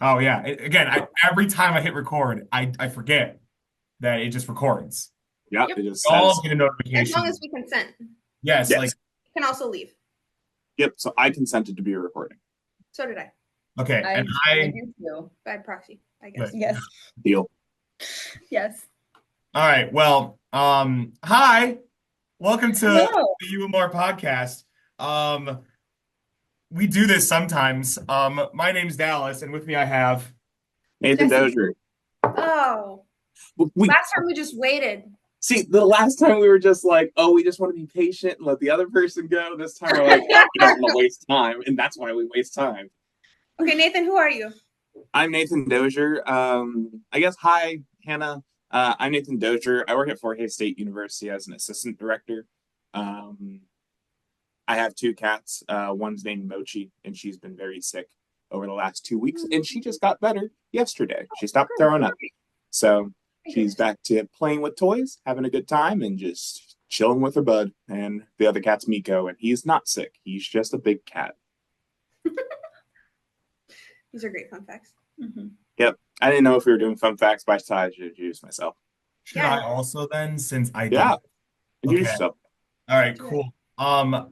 Oh yeah. Every time I hit record, I forget that it just records. Yep, Yep. it just Y'all says get a As long as notification. we consent. Yes, like yes. You can also leave. Yep. So I consented to be recording. So did I. okay, and I I do too. By proxy, I guess. good. Yes. Deal. Yes. All right. Well, hi. Welcome to Hello. the UMR podcast. Um, we do this sometimes. My name's Dallas, and with me I have Nathan Jesse. Dozier. Oh, We last time we just waited. see the last time we were just like, oh, we just want to be patient and let the other person go. This time we're like, we don't want to waste time, and that's why we waste time. Okay, Nathan, who are you? I'm Nathan Dozier. I guess hi, Hannah. I'm Nathan Dozier. I work at Fort Hays State University as an assistant director. Um, I have two cats. One's named Mochi, and she's been very sick over the last 2 weeks, and she just got better yesterday. She stopped throwing up. So she's back to playing with toys, having a good time, and just chilling with her bud. And the other cat's Miko, and he's not sick. He's just a big cat. These are great fun facts. Mm-hmm. Yep. I didn't know if we were doing fun facts, but I decided to introduce myself. should Yeah. I also then since I Yeah. did. Introduce Okay. yourself. All right, cool.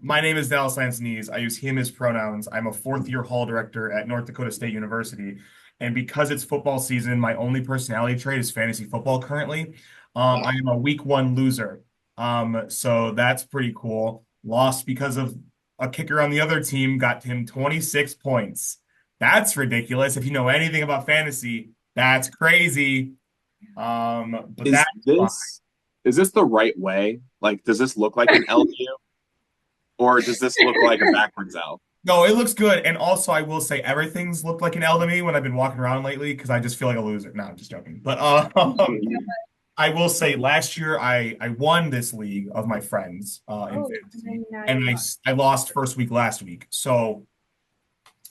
My name is Dallas Lansanese. I use him as pronouns. I'm a fourth year hall director at North Dakota State University. And because it's football season, my only personality trait is fantasy football currently. Yeah. I am a week one loser. So that's pretty cool. Lost because of a kicker on the other team got him 26 points. That's ridiculous. If you know anything about fantasy, that's crazy. But Is that's fine. this the right way? Like, does this look like an LU, or does this look like a backwards L? No, it looks good. And also, I will say everything's looked like an L to me when I've been walking around lately because I just feel like a loser. No, I'm just joking. But I will say last year I won this league of my friends in Oh, fantasy, now and you I lost first week last week, so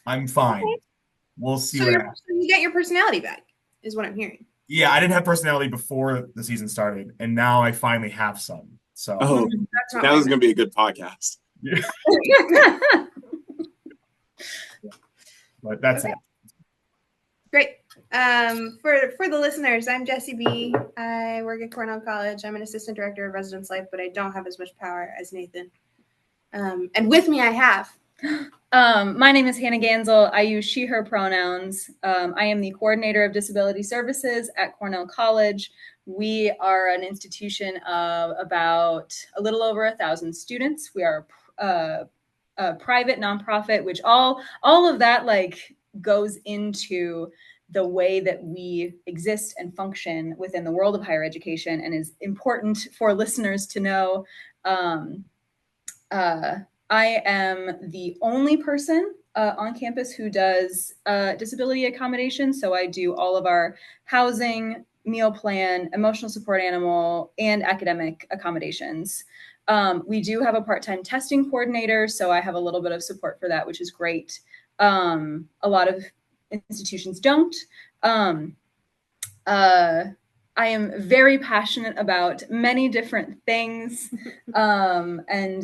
I'm fine. Okay. We'll see So what happens. you get your personality back, is what I'm hearing. Yeah, I didn't have personality before the season started, and now I finally have some. So, Oh, That's not that what I was going to be a good podcast. yeah, but that's Okay. it. Great. For the listeners, I'm Jessie B. I work at Cornell College. I'm an assistant director of residence life, but I don't have as much power as Nathan. And with me, I have. My name is Hannah Gansel. I use she, her pronouns. I am the coordinator of disability services at Cornell College. We are an institution of about a little over 1,000 students. We are a private nonprofit, which all of that like goes into the way that we exist and function within the world of higher education, and is important for listeners to know. I am the only person on campus who does disability accommodation. So I do all of our housing, meal plan, emotional support animal, and academic accommodations. We do have a part-time testing coordinator, so I have a little bit of support for that, which is great. A lot of institutions don't. I am very passionate about many different things, and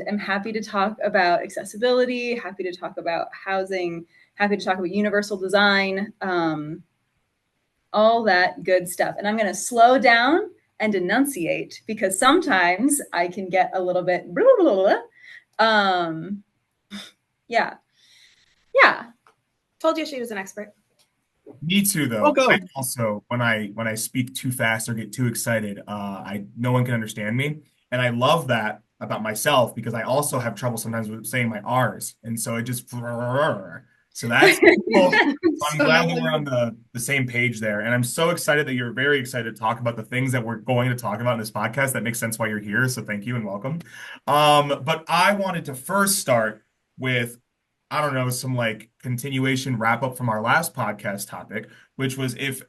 am happy to talk about accessibility, happy to talk about housing, happy to talk about universal design, all that good stuff. And I'm going to slow down and enunciate because sometimes I can get a little bit blah, blah, blah, blah. Yeah. Told you she was an expert. Me too, though. I Welcome. also, when I speak too fast or get too excited, I no one can understand me, and I love that about myself because I also have trouble sometimes with saying my R's, and so it just so that's cool. I'm So glad no that we're one. on the same page there, and I'm so excited that you're very excited to talk about the things that we're going to talk about in this podcast. That makes sense why you're here, so thank you and welcome. But I wanted to first start with I don't know, some like continuation wrap up from our last podcast topic, which was if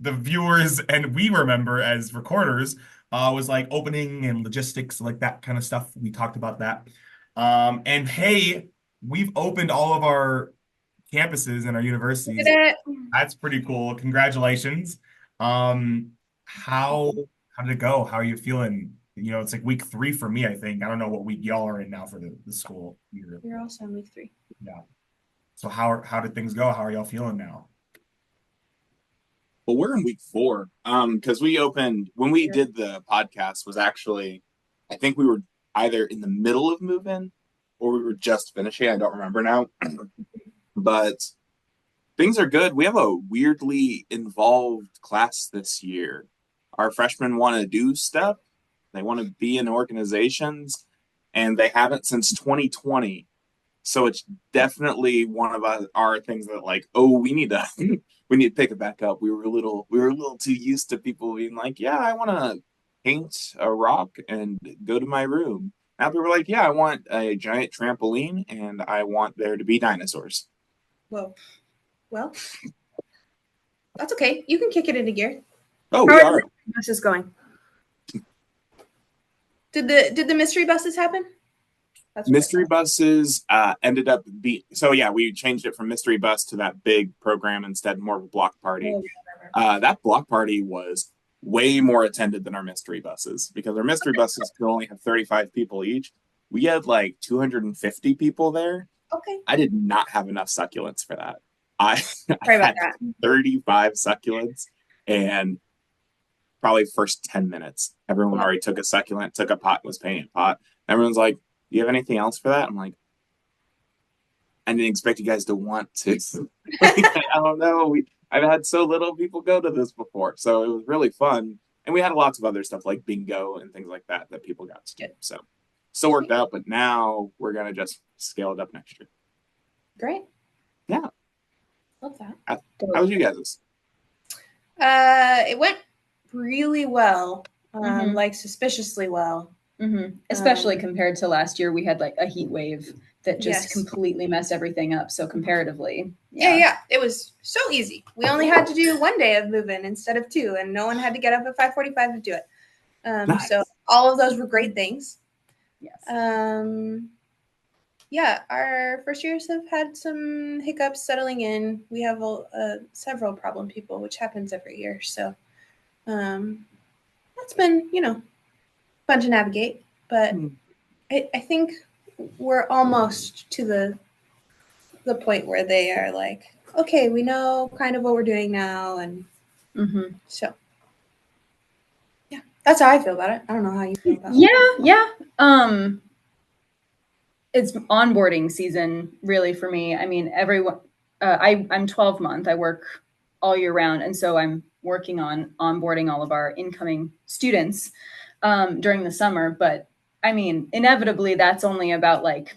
the viewers and we remember as recorders was like opening and logistics, like that kind of stuff. We talked about that. And hey, we've opened all of our campuses and our Did universities. it. That's pretty cool. Congratulations. Um, how how did it go? How are you feeling? You know, it's like week three for me, I think. I don't know what week y'all are in now for the school year. You're also in week 3. Yeah. So how did things go? How are y'all feeling now? Well, we're in week 4. Because we opened when we did the podcast was actually, I think we were either in the middle of move-in or we were just finishing. I don't remember now. But things are good. We have a weirdly involved class this year. Our freshmen want to do stuff. They want to be in organizations, and they haven't since 2020. So it's definitely one of our things that like, oh, we need to we need to pick it back up. We were a little too used to people being like, yeah, I want to paint a rock and go to my room. Now people are like, yeah, I want a giant trampoline and I want there to be dinosaurs. Whoa. Well, that's okay. You can kick it into gear. Oh, How we are are. the buses going? Did the mystery buses happen? That's what I Mystery thought. buses ended up so yeah, we changed it from mystery bus to that big program instead, more of a block party. Oh, yeah. That block party was way more attended than our mystery buses because our mystery buses could only have 35 people each. We had like 250 people there. Okay. I did not have enough succulents for that. I Sorry about had that. 35 succulents, and probably first 10 minutes, everyone already took a succulent, took a pot, was paying a pot. Everyone's like, do you have anything else for that? I'm like, I didn't expect you guys to want to. Like, I don't know. I've had so little people go to this before. So it was really fun. And we had lots of other stuff like bingo and things like that that people got to do. So still worked out, but now we're going to just scale it up next year. Great. Yeah. Love that. How was you guys'? It went really well. Mhm. Like suspiciously well. Especially compared to last year, we had like a heat wave that just Yes. completely messed everything up. So comparatively, Yeah. It was so easy. We only had to do 1 day of move-in instead of 2, and no one had to get up at 5:45 to do it. Nice. So all of those were great things. Yes. Yeah, our first years have had some hiccups settling in. We have several problem people, which happens every year. So that's been, fun to navigate. But I think we're almost to the point where they are like, okay, we know kind of what we're doing now. And so, yeah, that's how I feel about it. I don't know how you feel about it. Yeah. It's onboarding season really for me. I mean, everyone, I'm 12-month. I work all year round. And so I'm working on onboarding all of our incoming students during the summer. But I mean, inevitably, that's only about like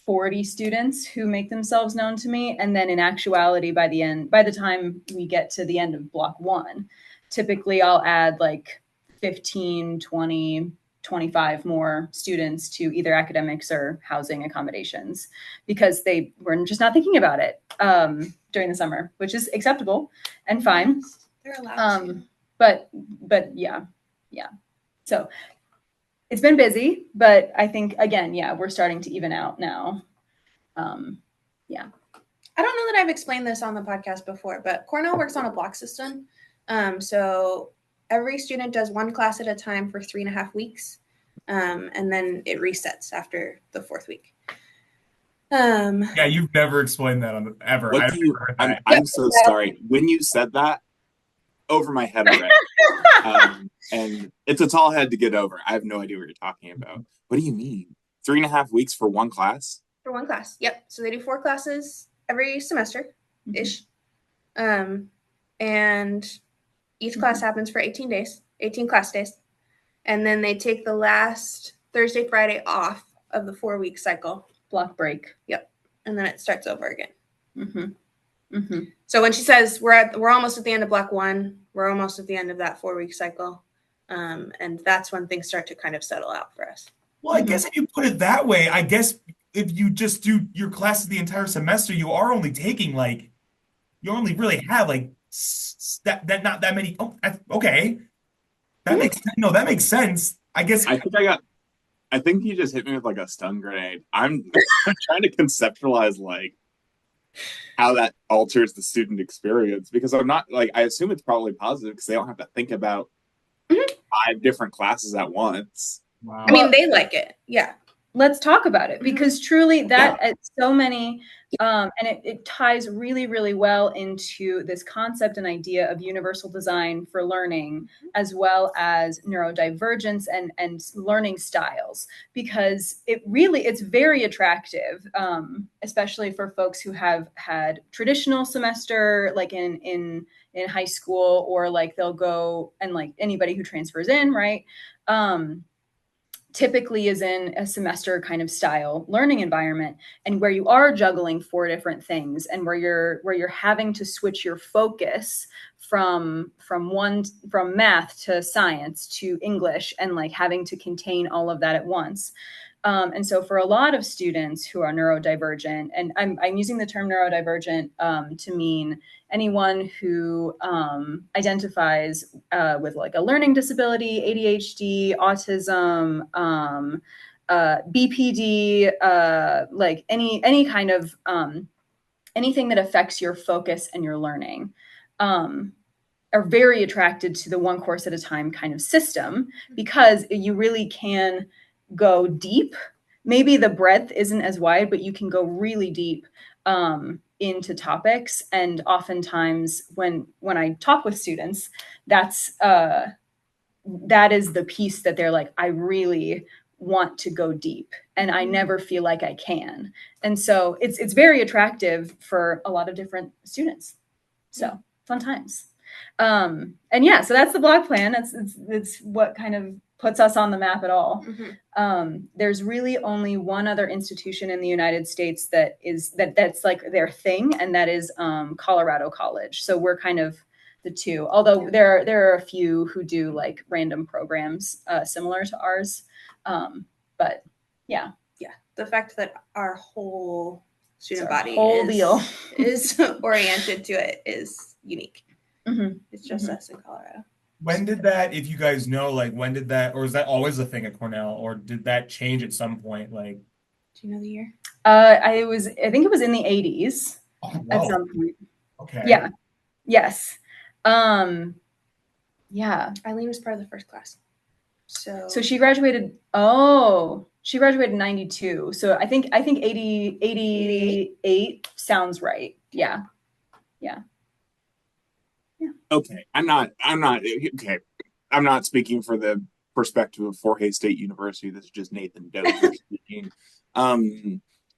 40 students who make themselves known to me. And then in actuality, by the time we get to the end of block 1, typically I'll add like 15, 20, 25 more students to either academics or housing accommodations because they were just not thinking about it during the summer, which is acceptable and fine. They're allowed to. But yeah. So it's been busy, but I think again, we're starting to even out now. I don't know that I've explained this on the podcast before, but Cornell works on a block system. So every student does 1 class at a time for 3.5 weeks. And then it resets after the 4th week. Yeah, you've never explained that ever. What I've do you? never heard that. I'm so sorry. When you said that, over my head already. And it's a tall head to get over. I have no idea what you're talking about. What do you mean? 3.5 weeks for 1 class? For 1 class. Yep. So they do 4 classes every semester ish. And each class happens for 18 days, 18 class days. And then they take the last Thursday, Friday off of the 4-week cycle. Block break. Yep. And then it starts over again. So when she says we're almost at the end of block 1, we're almost at the end of that 4-week cycle. And that's when things start to kind of settle out for us. Well, I guess if you put it that way, I guess if you just do your classes the entire semester, you are only taking you only really have that not that many. Oh, okay. That makes sense. I guess. I think you just hit me with like a stun grenade. I'm trying to conceptualize how that alters the student experience because I'm not I assume it's probably positive because they don't have to think about 5 different classes at once. Wow. I mean, they like it. Yeah. let's talk about it, because truly that at so many, and it ties really, really well into this concept and idea of universal design for learning, as well as neurodivergence and learning styles, because it's very attractive, especially for folks who have had traditional semester, like in high school, or like they'll go, and like anybody who transfers in, right? Typically is in a semester kind of style learning environment, and where you are juggling 4 different things, and where you're having to switch your focus from math to science to English, and like having to contain all of that at once. And so for a lot of students who are neurodivergent, and I'm using the term neurodivergent to mean anyone who identifies with like a learning disability, ADHD, autism, BPD, like any kind of anything that affects your focus and your learning, are very attracted to the one course at a time kind of system, because you really can go deep. Maybe the breadth isn't as wide, but you can go really deep into topics. And oftentimes when I talk with students, that is the piece that they're like, I really want to go deep, and I never feel like I can. And so it's very attractive for a lot of different students. So fun times. And yeah, so that's the block plan. It's what kind of puts us on the map at all. There's really only one other institution in the United States that's like their thing, and that is Colorado College. So we're kind of the two, although there are a few who do like random programs similar to ours. But yeah, the fact that our whole student It's our body whole deal. is oriented to it is unique. It's just us in Colorado. When did that, if you guys know, like when did that, or is that always a thing at Cornell, or did that change at some point? Like, Do you know the year? I think it was in the 80s at some point. Okay. Yeah. Yes. Yeah. Eileen was part of the first class. So she graduated. Oh, she graduated in 92. So I think 88 sounds right. Yeah. Okay, I'm not okay. I'm not speaking for the perspective of Fort Hays State University. This is just Nathan Dozier speaking. So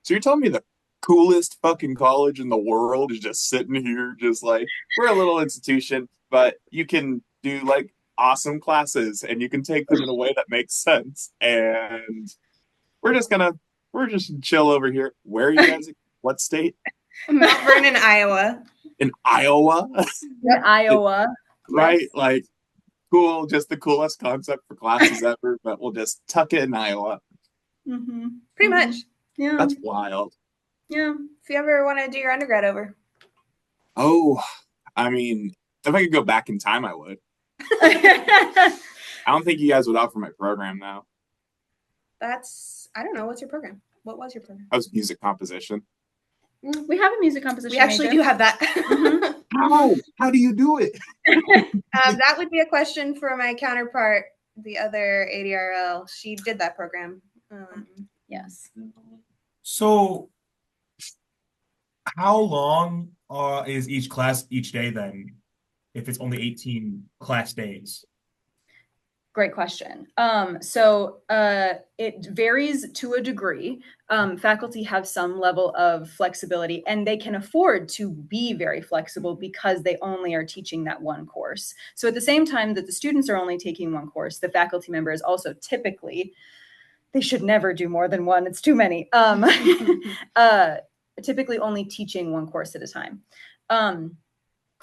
you're telling me the coolest fucking college in the world is just sitting here, just like, we're a little institution, but you can do like awesome classes and you can take them in a way that makes sense. And we're just chill over here. Where are you guys? What state? Mount Vernon, Iowa. In Iowa? In Iowa. Right? Yes. Like, cool, just the coolest concept for classes ever, but we'll just tuck it in Iowa. Pretty much. Yeah. That's wild. Yeah. If you ever want to do your undergrad over. Oh, I mean, if I could go back in time, I would. I don't think you guys would offer my program now. I don't know. What's your program? What was your program? I was music composition. We have a music composition. We actually do have that. How do you do it? That would be a question for my counterpart, the other ADRL. She did that program. Yes. So how long is each class each day then, if it's only 18 class days? Great question. So it varies to a degree. Faculty have some level of flexibility, and they can afford to be very flexible because they only are teaching that one course. So at the same time that the students are only taking one course, the faculty member is also typically, they should never do more than one. It's too many. Typically only teaching one course at a time.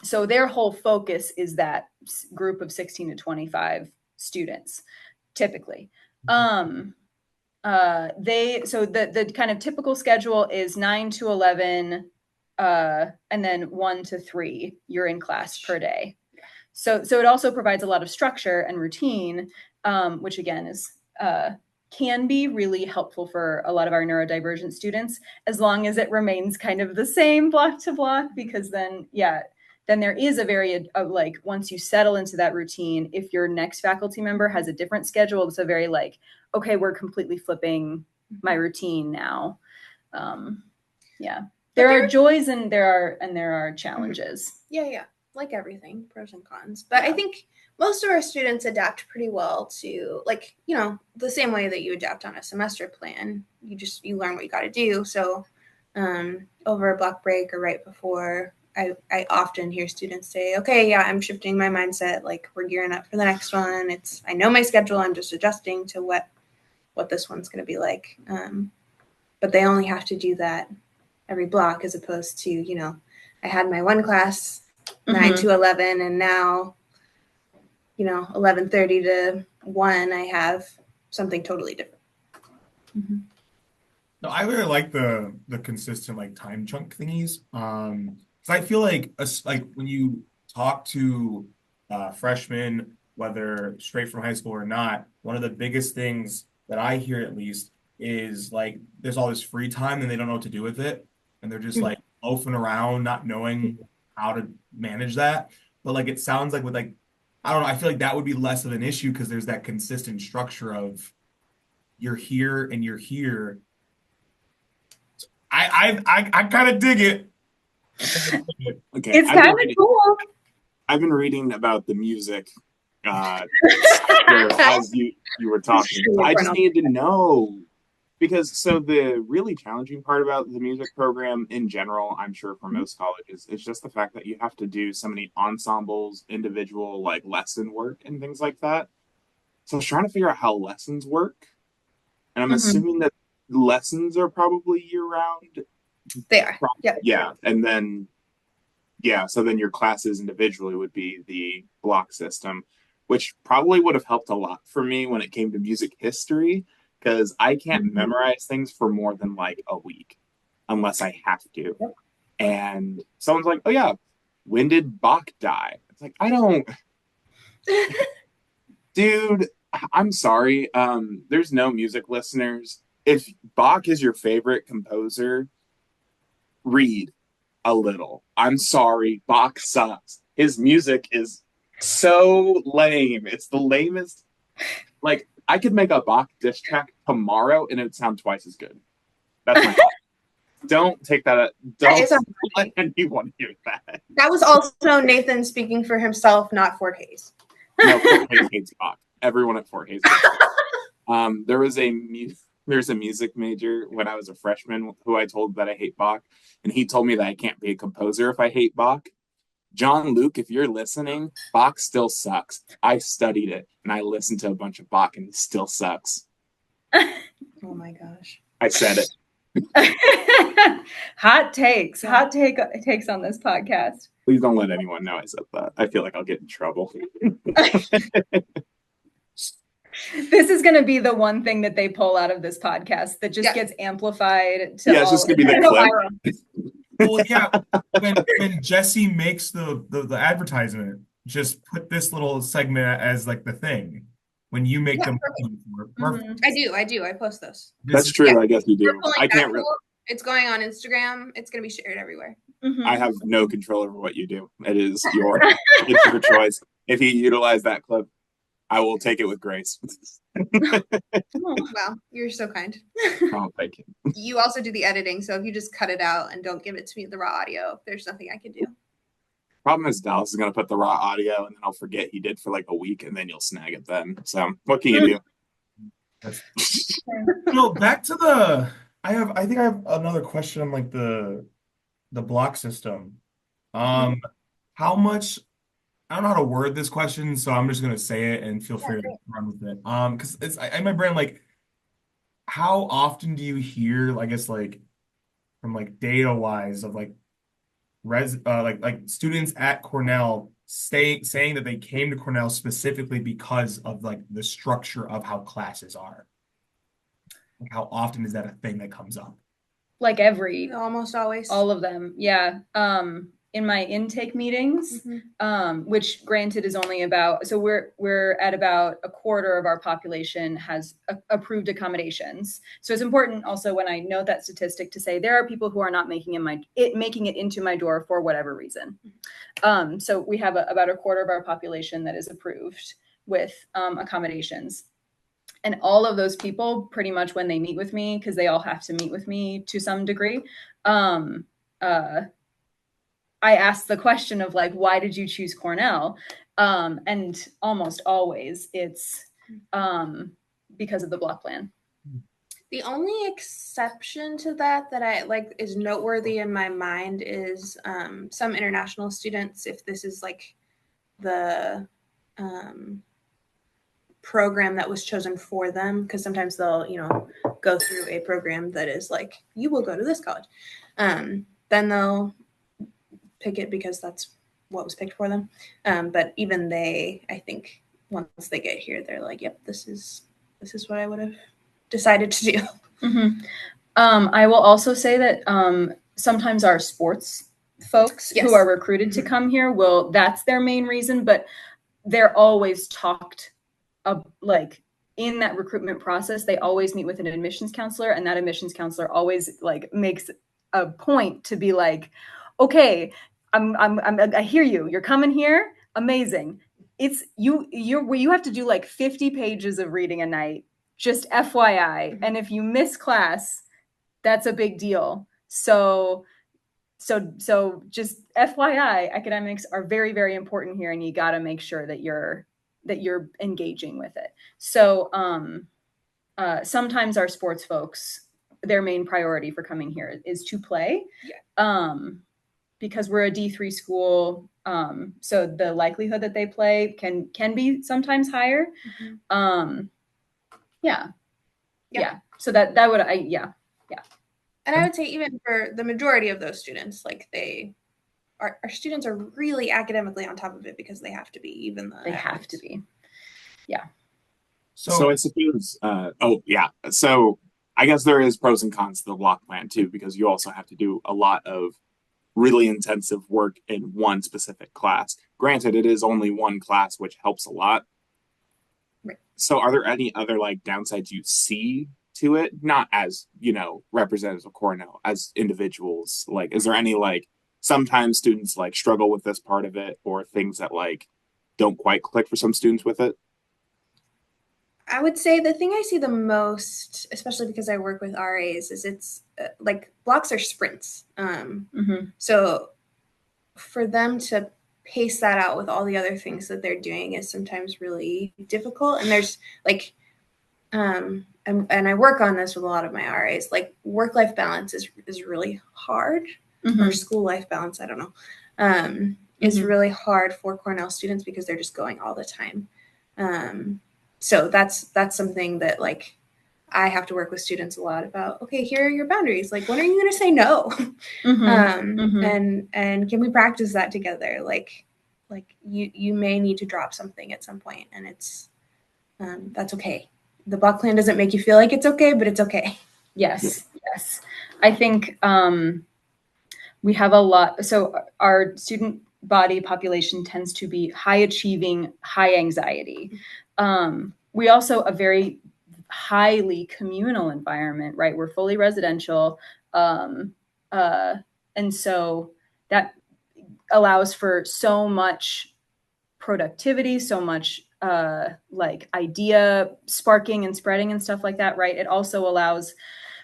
So their whole focus is that group of 16 to 25 students, typically. The kind of typical schedule is 9 to 11, and then 1 to 3 you're in class per day. So it also provides a lot of structure and routine, which again is can be really helpful for a lot of our neurodivergent students, as long as it remains kind of the same block to block, because then there is a very, like, once you settle into that routine, if your next faculty member has a different schedule, it's a very like, okay, we're completely flipping my routine now. Yeah, there are joys and there are challenges. Yeah, like everything, pros and cons. But I think most of our students adapt pretty well to, like, the same way that you adapt on a semester plan. You learn what you got to do. So over a block break or right before, I often hear students say, okay, yeah, I'm shifting my mindset. Like, we're gearing up for the next one. I know my schedule. I'm just adjusting to what this one's going to be like. But they only have to do that every block, as opposed to, I had my one class 9 to 11, and now 11:30 to 1 I have something totally different. No, I really like the consistent like time chunk thingies. 'Cause I feel like when you talk to freshmen, whether straight from high school or not, one of the biggest things that I hear at least is like there's all this free time and they don't know what to do with it, and they're just like loafing around, not knowing how to manage that. But like it sounds like with like I don't know, I feel like that would be less of an issue because there's that consistent structure of you're here and you're here. I kind of dig it. Okay, It's kind of cool. I've been reading about the music as you were talking. I just needed to know because the really challenging part about the music program in general, I'm sure for most colleges, is just the fact that you have to do so many ensembles, individual like lesson work and things like that. So I was trying to figure out how lessons work, and I'm assuming that lessons are probably year round. They are. Yeah, and then so then your classes individually would be the block system, which probably would have helped a lot for me when it came to music history, because I can't memorize things for more than like a week unless I have to. And someone's like, oh yeah, when did Bach die? It's like, I don't dude, I'm sorry. There's no music listeners. If Bach is your favorite composer, read a little. I'm sorry, Bach sucks. His music is so lame. It's the lamest. Like, I could make a Bach diss track tomorrow and it would sound twice as good. That's my thought. Don't take that. Don't let anyone hear that. That was also Nathan speaking for himself, not Fort Hayes. No, Fort Hayes hates Bach. Everyone at Fort Hayes hates Bach. There's a music major when I was a freshman who I told that I hate Bach, and he told me that I can't be a composer if I hate Bach. John Luke, if you're listening, Bach still sucks. I studied it, and I listened to a bunch of Bach, and he still sucks. Oh my gosh. I said it. Hot takes on this podcast. Please don't let anyone know I said that. I feel like I'll get in trouble. This is going to be the one thing that they pull out of this podcast that just gets amplified. To it's just going to be the clip. Well, yeah, when Jesse makes the advertisement, just put this little segment as like the thing. When you make them, perfect. I do. I post those. That's true. Yeah. I guess you do. I can't. It's going on Instagram. It's going to be shared everywhere. I have no control over what you do. It's your choice. If you utilize that clip, I will take it with grace. Oh, wow, you're so kind. Oh, thank you. You also do the editing, so if you just cut it out and don't give it to me the raw audio, there's nothing I can do. Problem is Dallas is going to put the raw audio and then I'll forget he did for like a week and then you'll snag it then. So what can you do? Back to I think I have another question on like the block system. How much, I don't know how to word this question, so I'm just going to say it and feel free to run with it. Because it's in my brain, like, how often do you hear, I guess, like, from like data wise of like like students at Cornell saying that they came to Cornell specifically because of like the structure of how classes are? Like, how often is that a thing that comes up? Like almost always. All of them. Yeah. In my intake meetings, which granted is only about, so we're at about a quarter of our population has approved accommodations. So it's important also when I note that statistic to say there are people who are not making it into my door for whatever reason. So we have about a quarter of our population that is approved with accommodations. And all of those people, pretty much when they meet with me, because they all have to meet with me to some degree, I ask the question of like, why did you choose Cornell? And almost always it's because of the block plan. The only exception to that I like is noteworthy in my mind is some international students, if this is like the program that was chosen for them, because sometimes they'll, go through a program that is like, you will go to this college. Then they'll pick it because that's what was picked for them. But even they, I think once they get here, they're like, yep, this is what I would have decided to do. Mm-hmm. I will also say that sometimes our sports folks who are recruited to come here that's their main reason, but they're always talked like in that recruitment process, they always meet with an admissions counselor, and that admissions counselor always like makes a point to be like, okay, I hear you. You're coming here. Amazing. It's you have to do like 50 pages of reading a night, just FYI. And if you miss class, that's a big deal. So just FYI, academics are very, very important here, and you got to make sure that you're engaging with it. So sometimes our sports folks, their main priority for coming here is to play. Because we're a D3 school, so the likelihood that they play can be sometimes higher. Yeah. So that would And I would say even for the majority of those students, like our students are really academically on top of it because they have to be, even though they have to be. Yeah. So I suppose, so I guess there is pros and cons to the block plan too, because you also have to do a lot of really intensive work in one specific class. Granted, it is only one class, which helps a lot. Right. So are there any other like downsides you see to it? Not as, representatives of Cornell, as individuals. Like, is there any like sometimes students like struggle with this part of it, or things that like don't quite click for some students with it? I would say the thing I see the most, especially because I work with RAs, is it's like blocks are sprints. So for them to pace that out with all the other things that they're doing is sometimes really difficult. And there's like, and I work on this with a lot of my RAs, like work-life balance is really hard, or school-life balance, I don't know, is really hard for Cornell students because they're just going all the time. So that's something that like I have to work with students a lot about. Okay, here are your boundaries. Like, when are you going to say no? And can we practice that together? Like you may need to drop something at some point, and it's that's okay. The block plan doesn't make you feel like it's okay, but it's okay. Yes. I think we have a lot. So our student body population tends to be high achieving, high anxiety. We also a very highly communal environment, right? We're fully residential. And so that allows for so much productivity, so much like idea sparking and spreading and stuff like that, right? It also allows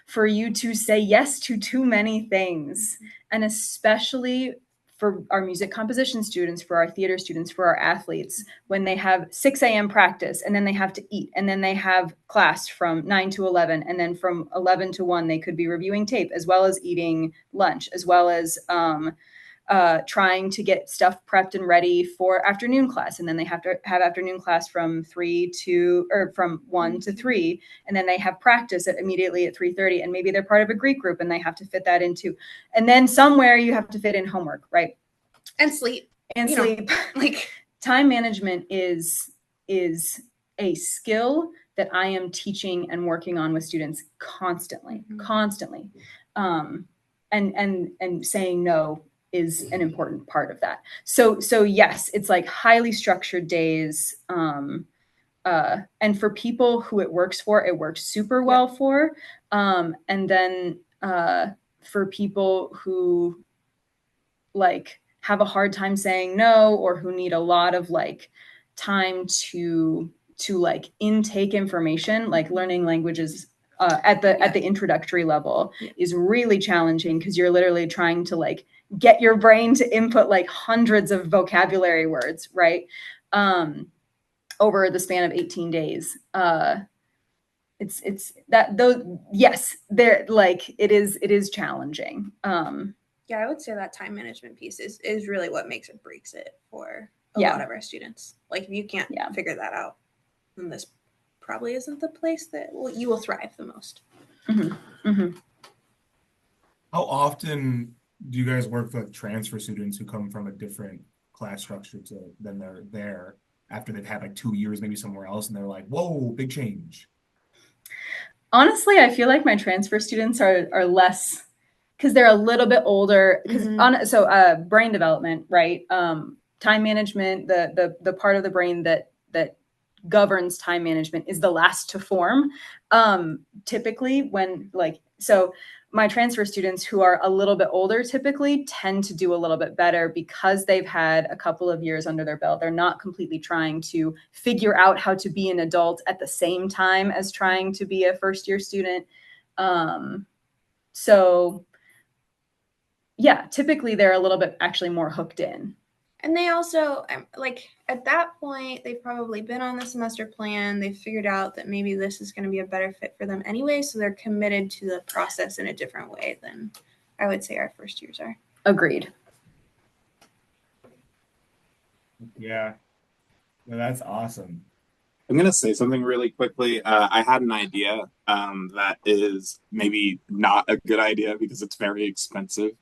for you to say yes to too many things. And especially for our music composition students, for our theater students, for our athletes, when they have 6 a.m. practice and then they have to eat, and then they have class from 9 to 11, and then from 11 to 1, they could be reviewing tape as well as eating lunch, as well as trying to get stuff prepped and ready for afternoon class. And then they have to have afternoon class from 1 to 3. And then they have practice immediately at 3:30. And maybe they're part of a Greek group and they have to fit that into. And then somewhere you have to fit in homework, right? And sleep. Like time management is a skill that I am teaching and working on with students constantly. And saying no is an important part of that. So yes, it's like highly structured days. And for people who it works for, it works super well for. And then for people who like have a hard time saying no, or who need a lot of like time to to like intake information, like learning languages at the introductory level is really challenging, because you're literally trying to like get your brain to input like hundreds of vocabulary words, right? Over the span of 18 days. It's that though, yes, they're like, it is challenging. Yeah, I would say that time management piece is really what makes it breaks it for a Yeah. lot of our students. Like if you can't Yeah. figure that out, then this probably isn't the place that you will thrive the most. Mm-hmm. Mm-hmm. How often do you guys work with transfer students who come from a different class structure than they're there after they've had like 2 years maybe somewhere else, and they're like, whoa, big change? Honestly, I feel like my transfer students are less, because they're a little bit older. Because brain development, right? Time management, the part of the brain that governs time management is the last to form. Typically, when like so. My transfer students who are a little bit older typically tend to do a little bit better because they've had a couple of years under their belt. They're not completely trying to figure out how to be an adult at the same time as trying to be a first year student. So yeah, typically they're a little bit actually more hooked in. And they also, like, at that point, they've probably been on the semester plan. They've figured out that maybe this is going to be a better fit for them anyway. So they're committed to the process in a different way than I would say our first years are. Agreed. Yeah. Well, that's awesome. I'm going to say something really quickly. I had an idea that is maybe not a good idea because it's very expensive.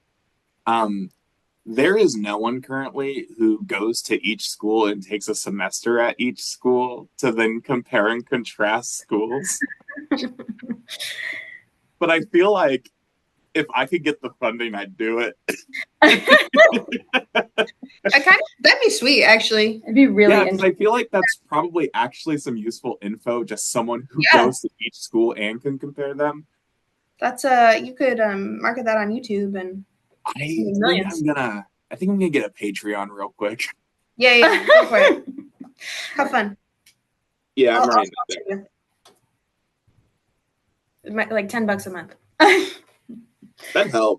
There is no one currently who goes to each school and takes a semester at each school to then compare and contrast schools. But I feel like if I could get the funding, I'd do it. That'd be sweet, actually. It'd be really interesting. I feel like that's probably actually some useful info, just someone who goes to each school and can compare them. That's you could market that on YouTube and I think I'm gonna get a Patreon real quick. Yeah, go for it. Have fun. Yeah, I'm writing it there. Like $10 a month. That'd help.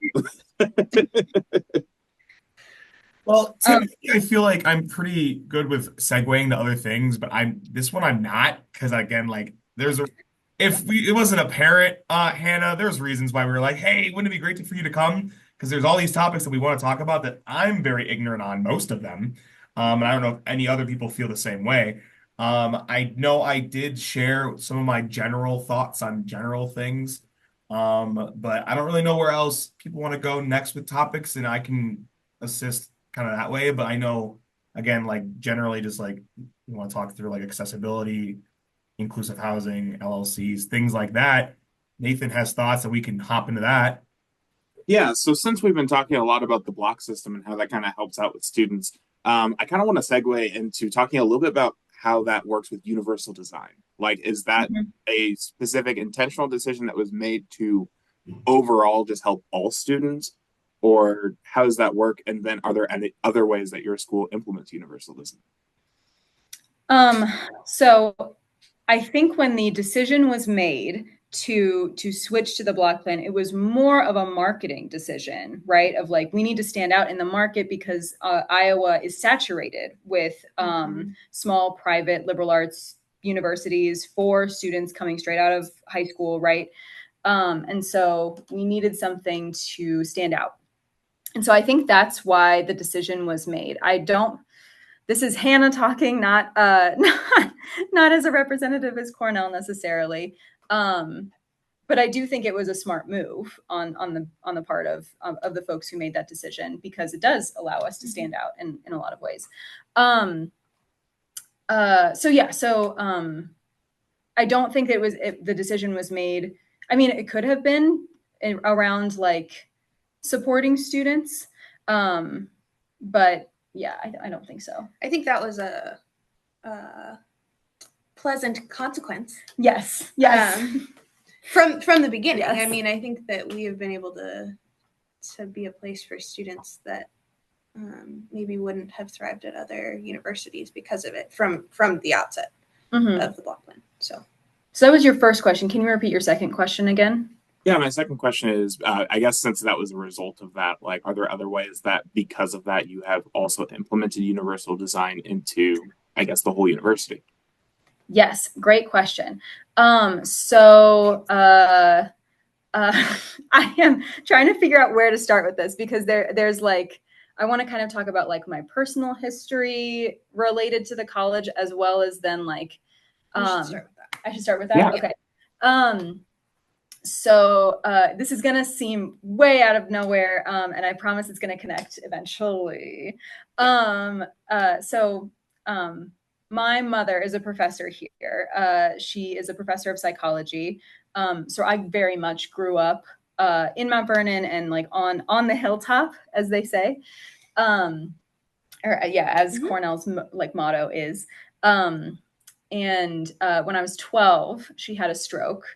Well, typically I feel like I'm pretty good with segueing to other things, but this one I'm not, because again, like it wasn't apparent, Hannah, there's reasons why we were like, hey, wouldn't it be great for you to come? Because there's all these topics that we want to talk about that I'm very ignorant on, most of them. And I don't know if any other people feel the same way. I know I did share some of my general thoughts on general things. But I don't really know where else people want to go next with topics, and I can assist kind of that way. But I know, again, like generally just like you want to talk through like accessibility, inclusive housing, LLCs, things like that. Nathan has thoughts that we can hop into that. Yeah, so since we've been talking a lot about the block system and how that kind of helps out with students, I kind of want to segue into talking a little bit about how that works with universal design. Like, is that a specific intentional decision that was made to overall just help all students? Or how does that work? And then are there any other ways that your school implements universal design? So I think when the decision was made to switch to the block plan, it was more of a marketing decision, right? Of like, we need to stand out in the market because Iowa is saturated with small private liberal arts universities for students coming straight out of high school, right? And so we needed something to stand out. And so I think that's why the decision was made. This is Hannah talking, not as a representative as Cornell necessarily. But I do think it was a smart move on the part of the folks who made that decision, because it does allow us to stand out in a lot of ways. I don't think the decision was made. I mean, it could have been around like supporting students, but yeah, I don't think so. I think that was a pleasant consequence. Yes. From the beginning. Yes. I mean, I think that we have been able to be a place for students that maybe wouldn't have thrived at other universities because of it from the outset. of the block plan. So that was your first question. Can you repeat your second question again? Yeah, my second question is, I guess since that was a result of that, like, are there other ways that because of that you have also implemented universal design into, I guess, the whole university? Yes, great question. I am trying to figure out where to start with this because there's like, I want to kind of talk about like my personal history related to the college as well as then like, you should start with that. I should start with that? Yeah. Okay. So this is going to seem way out of nowhere, and I promise it's going to connect eventually. My mother is a professor here. She is a professor of psychology. So I very much grew up in Mount Vernon and like on the hilltop, as they say. As Cornell's like motto is. And when I was 12, she had a stroke.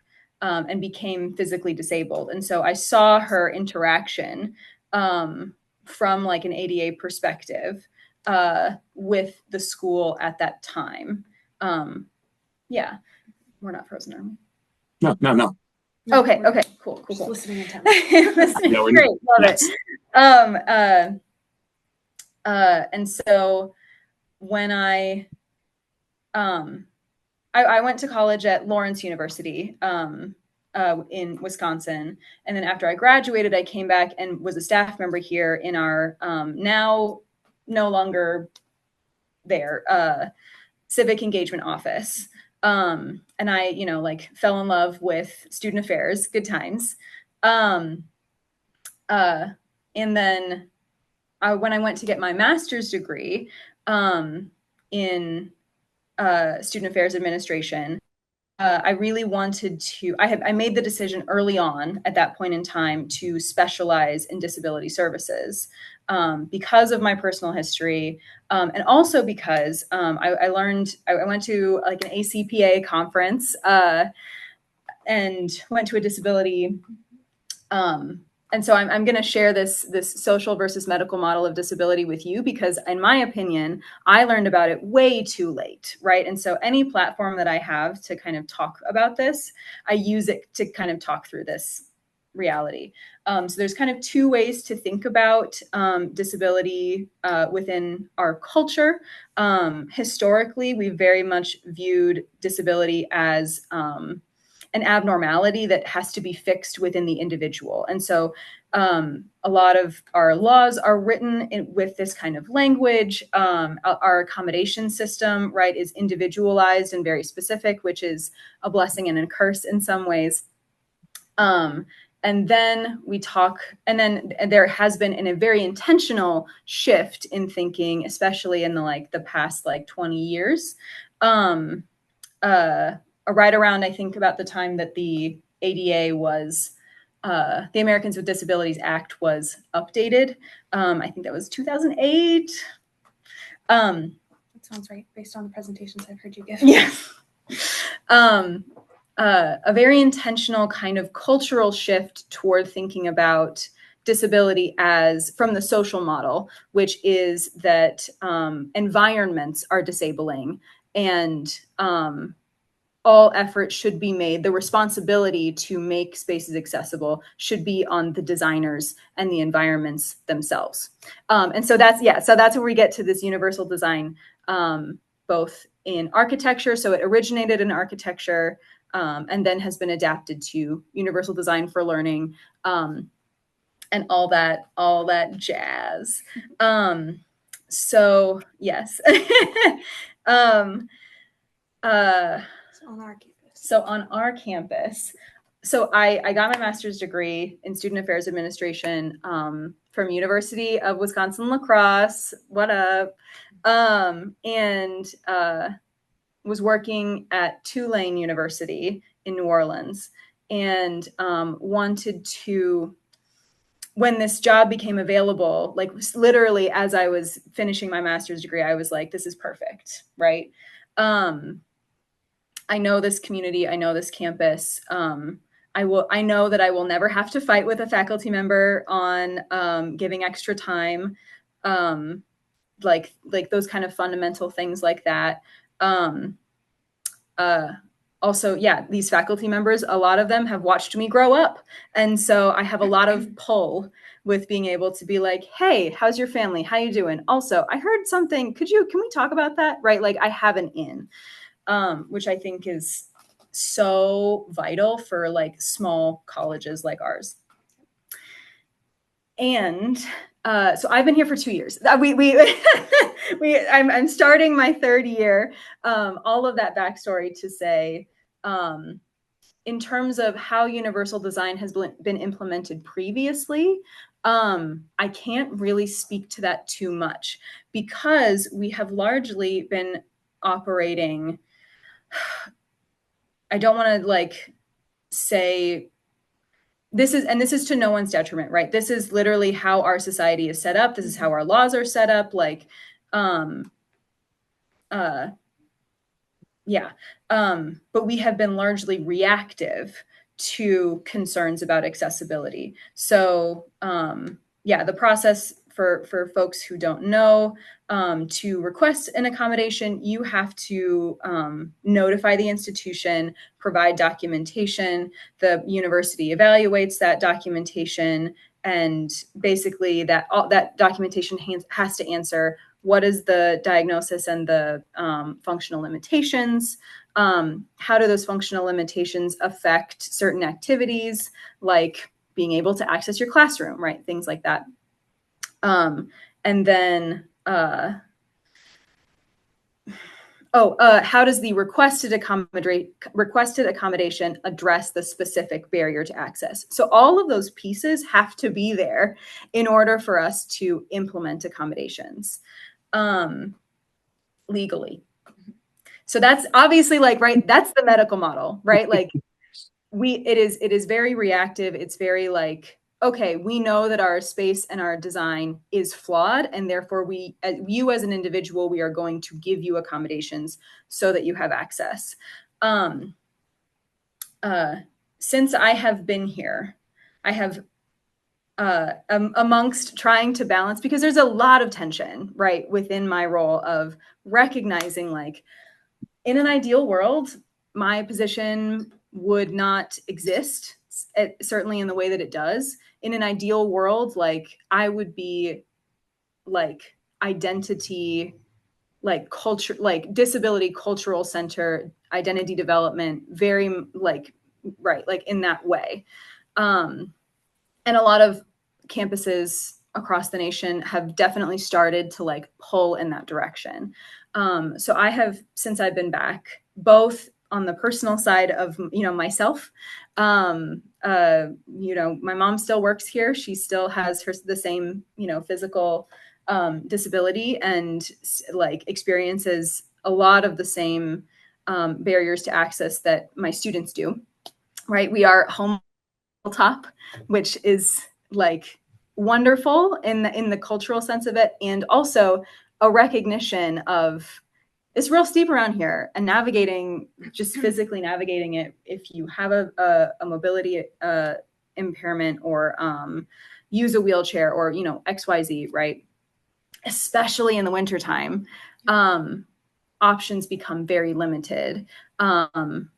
And became physically disabled. And so I saw her interaction from like an ADA perspective with the school at that time. Yeah, we're not frozen, are we? No. Okay, cool. Just listening and Listening, Yeah, great, love yes. it. And so when I went to college at Lawrence University in Wisconsin. And then after I graduated, I came back and was a staff member here in our now no longer there civic engagement office. And I, like fell in love with student affairs, good times. And then when I went to get my master's degree in student affairs administration, I really wanted to, I made the decision early on at that point in time to specialize in disability services because of my personal history. And also because I went to like an ACPA conference and went to a disability and so I'm going to share this social versus medical model of disability with you because, in my opinion, I learned about it way too late, right? And so any platform that I have to kind of talk about this, I use it to kind of talk through this reality. So there's kind of two ways to think about disability within our culture. Historically, we very much viewed disability as an abnormality that has to be fixed within the individual. And so a lot of our laws are written with this kind of language. Our accommodation system, right, is individualized and very specific, which is a blessing and a curse in some ways. And then there has been a very intentional shift in thinking, especially in the past 20 years. Right around, I think, about the time that the ADA was, the Americans with Disabilities Act was updated. I think that was 2008. That sounds right, based on the presentations I've heard you give. Yeah. A very intentional kind of cultural shift toward thinking about disability as from the social model, which is that environments are disabling and all effort should be made. The responsibility to make spaces accessible should be on the designers and the environments themselves. And so that's where we get to this universal design, both in architecture. So it originated in architecture and then has been adapted to universal design for learning and all that jazz. So yes. On our campus. So I got my master's degree in student affairs administration from University of Wisconsin-La Crosse. What up? And was working at Tulane University in New Orleans and wanted to, when this job became available, like literally as I was finishing my master's degree, I was like, this is perfect, right? I know this community. I know this campus. I know that I will never have to fight with a faculty member on giving extra time, like those kind of fundamental things like that. Also, yeah, these faculty members, a lot of them have watched me grow up. And so I have a lot of pull with being able to be like, hey, how's your family? How you doing? Also, I heard something. Can we talk about that? Right? Like I have an in, which I think is so vital for like small colleges like ours. And so I've been here for 2 years. I'm starting my 3rd year. All of that backstory to say, in terms of how universal design has been implemented previously, I can't really speak to that too much because we have largely been operating. I don't want to like say this is to no one's detriment, right? This is literally how our society is set up. This is how our laws are set up. Like, yeah. But we have been largely reactive to concerns about accessibility. So, yeah, the process for folks who don't know, to request an accommodation, you have to notify the institution, provide documentation. The university evaluates that documentation, and basically that documentation has to answer what is the diagnosis and the functional limitations. How do those functional limitations affect certain activities, like being able to access your classroom, right? Things like that. And then, how does the requested accommodation address the specific barrier to access? So all of those pieces have to be there in order for us to implement accommodations legally. So that's obviously like, right, that's the medical model, right? Like it is very reactive. It's very like, okay, we know that our space and our design is flawed, and therefore you as an individual, we are going to give you accommodations so that you have access. Since I have been here, I have amongst trying to balance, because there's a lot of tension, right, within my role of recognizing like, in an ideal world, my position would not exist, certainly in the way that it does. In an ideal world, like I would be like identity, like culture, like disability cultural center, identity development, very like, right, like in that way. And a lot of campuses across the nation have definitely started to like pull in that direction. So I have, since I've been back, both on the personal side of, myself, my mom still works here. She still has the same, physical disability, and like experiences a lot of the same barriers to access that my students do, right? We are home top, which is like wonderful in the cultural sense of it, and also a recognition of it's real steep around here, and just physically navigating it if you have a mobility impairment, or use a wheelchair, or XYZ, right? Especially in the wintertime, options become very limited, and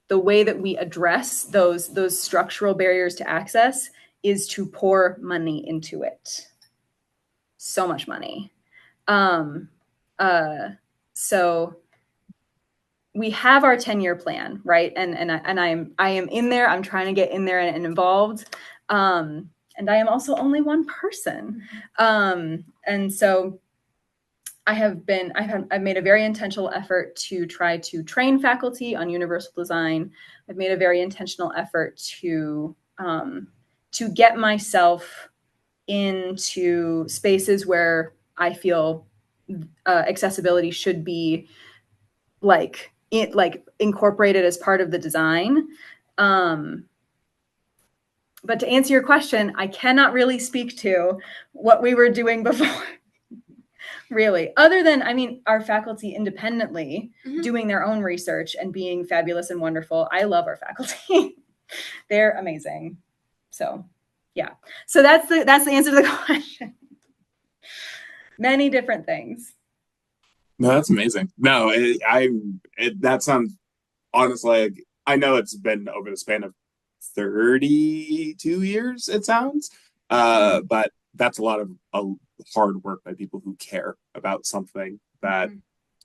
the way that we address those structural barriers to access is to pour money into it. So much money. So we have our 10-year plan, right? And I am in there. I'm trying to get in there and involved. And I am also only one person. And so I've made a very intentional effort to try to train faculty on universal design. I've made a very intentional effort to get myself into spaces where I feel accessibility should be like incorporated as part of the design. But to answer your question, I cannot really speak to what we were doing before. Really, other than, our faculty independently doing their own research and being fabulous and wonderful. I love our faculty. They're amazing. So yeah. So that's the answer to the question. Many different things. No, that's amazing. No, that sounds honestly, like, I know it's been over the span of 32 years, it sounds. But that's a lot of hard work by people who care about something that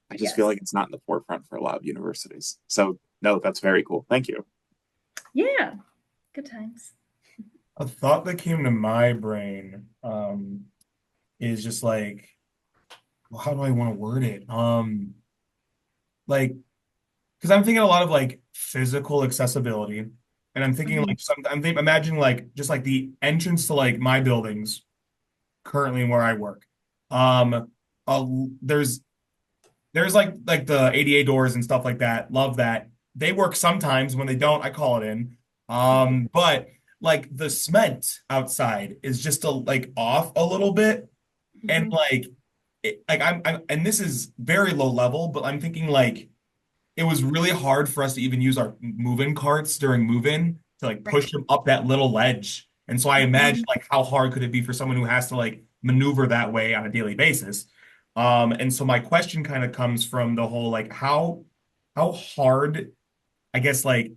I just feel Yes. like it's not in the forefront for a lot of universities. So, no, that's very cool. Thank you. Yeah. Good times. A thought that came to my brain is just like, well, how do I want to word it? Like, because I'm thinking a lot of like physical accessibility, and I'm thinking Mhm. like imagining like just like the entrance to like my buildings currently where I work. Um, uh, there's there's like the ADA doors and stuff like that. Love that. They work sometimes. When they don't, I call it in. But like the cement outside is just like off a little bit, and Mhm. like like I'm and this is very low level, but I'm thinking like it was really hard for us to even use our move-in carts during move-in to like Right. push them up that little ledge. And so I imagine Mhm. like how hard could it be for someone who has to like maneuver that way on a daily basis. And so my question kind of comes from the whole like how hard, I guess, like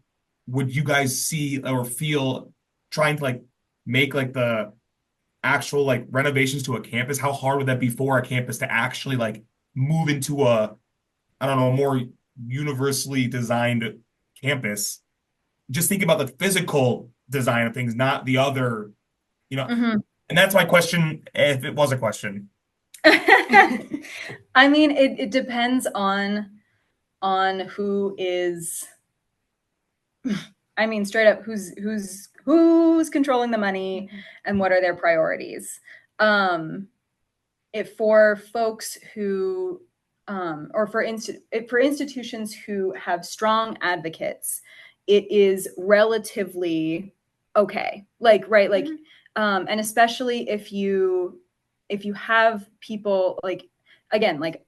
would you guys see or feel trying to like make like the actual like renovations to a campus? How hard would that be for a campus to actually like move into a, I don't know, a more universally designed campus? Just think about the physical design of things, not the other, you know. Mhm. And that's my question, if it was a question. I mean, it depends on who is, I mean, straight up, who's controlling the money and what are their priorities. Um, if for folks who or for institutions who have strong advocates, it is relatively okay. Like right, like and especially if you have people like, again, like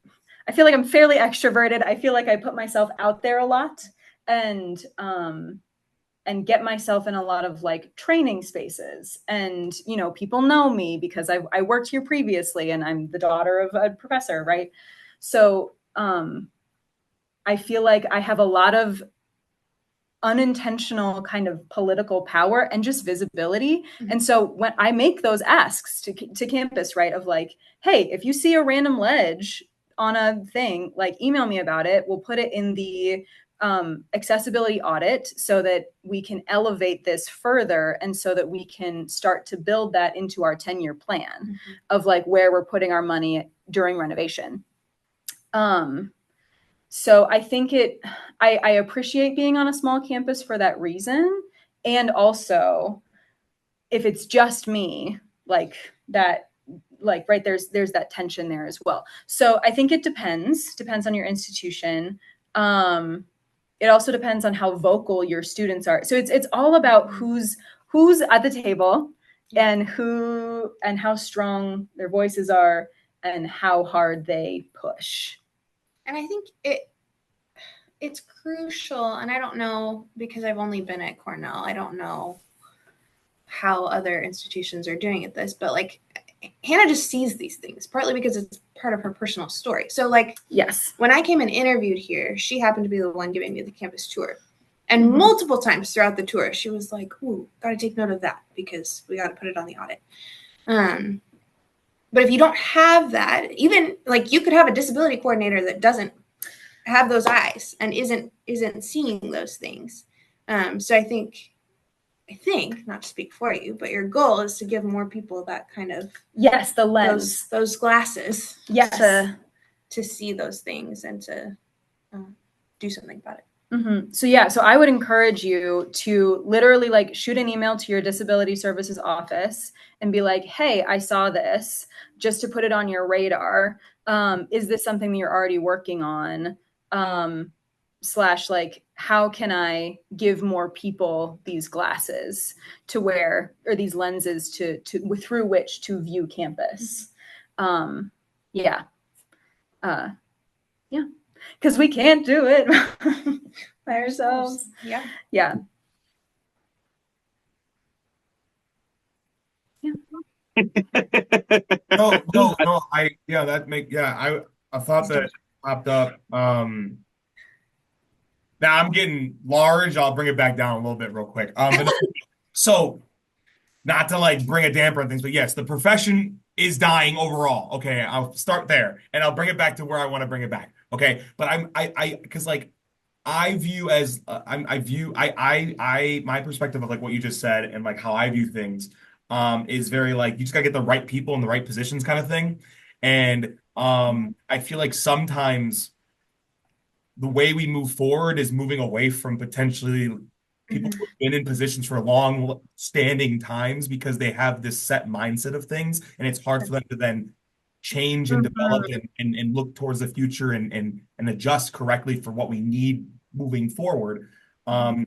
I feel like I'm fairly extroverted. I feel like I put myself out there a lot, and get myself in a lot of like training spaces, and people know me because I worked here previously and I'm the daughter of a professor, right? So I feel like I have a lot of unintentional kind of political power and just visibility. And so when I make those asks to campus, right, of like, hey, if you see a random ledge on a thing, like email me about it, we'll put it in the accessibility audit so that we can elevate this further, and so that we can start to build that into our 10-year plan of like where we're putting our money during renovation. So I think I appreciate being on a small campus for that reason. And also, if it's just me, like that, like, right, there's that tension there as well. So I think it depends on your institution. It also depends on how vocal your students are. So it's all about who's at the table, and how strong their voices are, and how hard they push. And I think it's crucial, and I don't know because I've only been at Cornell. I don't know how other institutions are doing at this, but like Hannah just sees these things partly because it's part of her personal story. So like, yes, when I came and interviewed here, she happened to be the one giving me the campus tour. And multiple times throughout the tour, she was like, "Ooh, got to take note of that because we got to put it on the audit." But if you don't have that, even like you could have a disability coordinator that doesn't have those eyes and isn't seeing those things. So I think not to speak for you, but your goal is to give more people that kind of yes, the lens, those glasses, yes, to see those things and to do something about it. So yeah, so I would encourage you to literally like shoot an email to your disability services office and be like, hey, I saw this, just to put it on your radar. Is this something that you're already working on? Slash, like, how can I give more people these glasses to wear, or these lenses to through which to view campus? Yeah. Yeah. Because we can't do it by ourselves. Yeah. Yeah. Yeah. No, no, no. I yeah, that make yeah. I thought that popped up. Now I'm getting large. I'll bring it back down a little bit real quick. So not to like bring a damper on things, but yes, the profession is dying overall. Okay, I'll start there and I'll bring it back to where I want to bring it back. Okay, but because like I view as I view my perspective of like what you just said and like how I view things is very like you just gotta get the right people in the right positions kind of thing. And I feel like sometimes the way we move forward is moving away from potentially people who've been in positions for long standing times because they have this set mindset of things and it's hard for them to then change and develop Mhm. and look towards the future and adjust correctly for what we need moving forward. And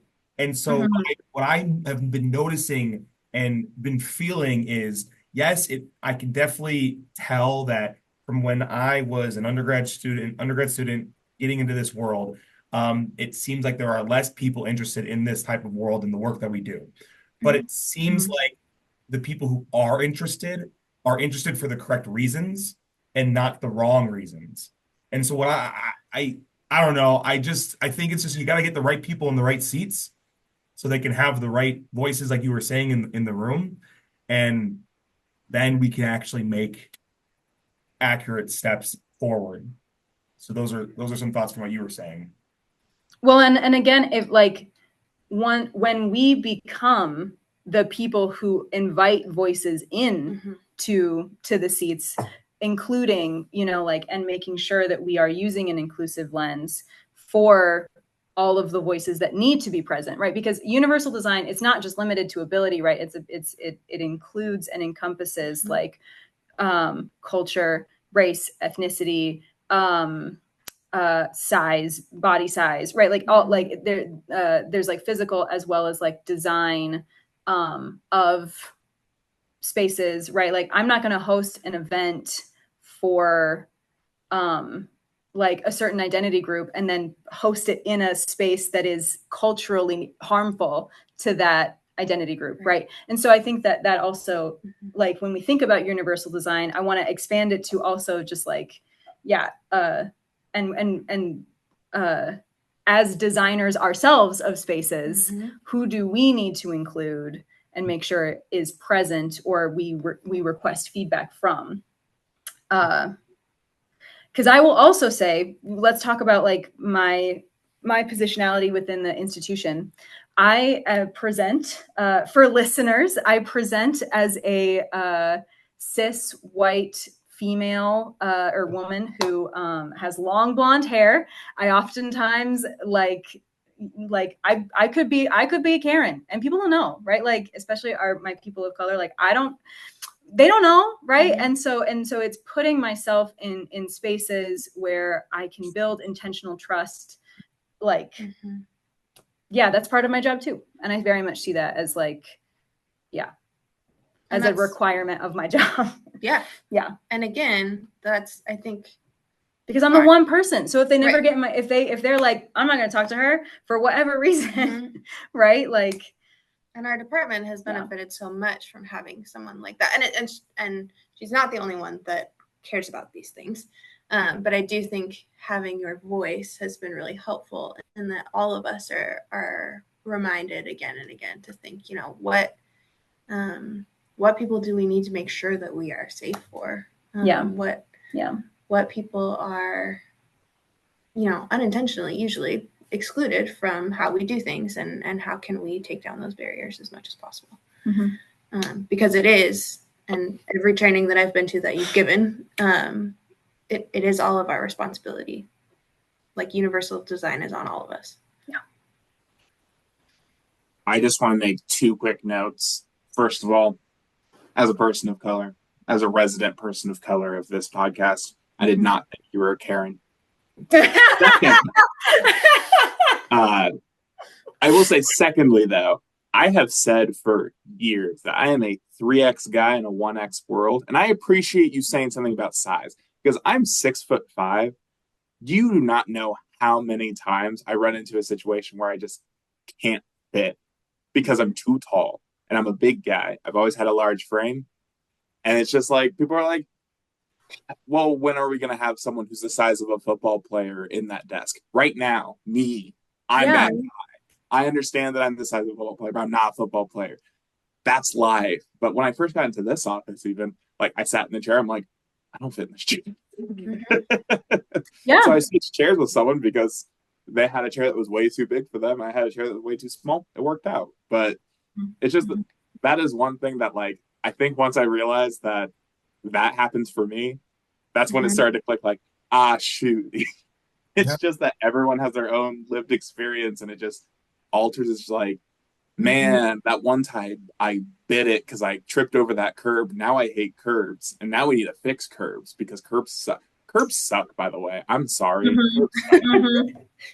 so Mhm. what I have been noticing and been feeling is yes, I can definitely tell that from when I was an undergrad student getting into this world, it seems like there are less people interested in this type of world and the work that we do. But it seems Mhm. like the people who are interested for the correct reasons and not the wrong reasons. And so what I don't know. I think it's just you got to get the right people in the right seats so they can have the right voices, like you were saying in the room, and then we can actually make accurate steps forward. So those are some thoughts from what you were saying. Well, and again, if like when we become the people who invite voices in Mhm. to the seats, including, you know, like, and making sure that we are using an inclusive lens for all of the voices that need to be present, right? Because universal design, it's not just limited to ability, right? It includes and encompasses like culture, race, ethnicity, size, body size, right? Like all like there's like physical as well as like design of spaces, right? Like I'm not going to host an event for um like a certain identity group and then host it in a space that is culturally harmful to that identity group, right? And so I think that that also, like when we think about universal design, I want to expand it to also just like, yeah, and uh as designers ourselves of spaces, who do we need to include and make sure it is present, or we request feedback from. Because I will also say, let's talk about like my positionality within the institution. I present for listeners. I present as a cis white female or woman who has long blonde hair. I oftentimes I could be Karen, and people don't know, right? Like especially my people of color. Like they don't know, right? And so it's putting myself in spaces where I can build intentional trust. Like yeah, that's part of my job too, and I very much see that as like yeah, as a requirement of my job. Yeah. Yeah. And again, that's I think because I'm the one person. So if they never get if they're like, I'm not going to talk to her for whatever reason, right? Like, and our department has benefited so much from having someone like that. And she's not the only one that cares about these things. But I do think having your voice has been really helpful, and that all of us are reminded again and again to think, you know, what people do we need to make sure that we are safe for? What people are, you know, unintentionally usually excluded from how we do things, and how can we take down those barriers as much as possible. Because it is, and every training that I've been to that you've given, it is all of our responsibility. Like universal design is on all of us. Yeah. I just want to make two quick notes. First of all, as a person of color, as a resident person of color of this podcast, I did not think you were a Karen. Second, I will say, secondly, though, I have said for years that I am a 3X guy in a 1X world, and I appreciate you saying something about size because I'm 6'5". You do not know how many times I run into a situation where I just can't fit because I'm too tall and I'm a big guy. I've always had a large frame, and it's just like people are like, well, when are we going to have someone who's the size of a football player in that desk? Right now, me, I'm Yeah. that guy. I understand that I'm the size of a football player, but I'm not a football player. That's life. But when I first got into this office, even like I sat in the chair, I'm like, I don't fit in this chair. Yeah. So I switched chairs with someone because they had a chair that was way too big for them. I had a chair that was way too small. It worked out. But it's just that is one thing that like I think once I realized that that happens for me, that's when it started to click like, shoot. It's just that everyone has their own lived experience and it just alters. It's like, man, that one time I bit it because I tripped over that curb. Now I hate curbs. And now we need to fix curbs because curbs suck. Curbs suck, by the way. I'm sorry.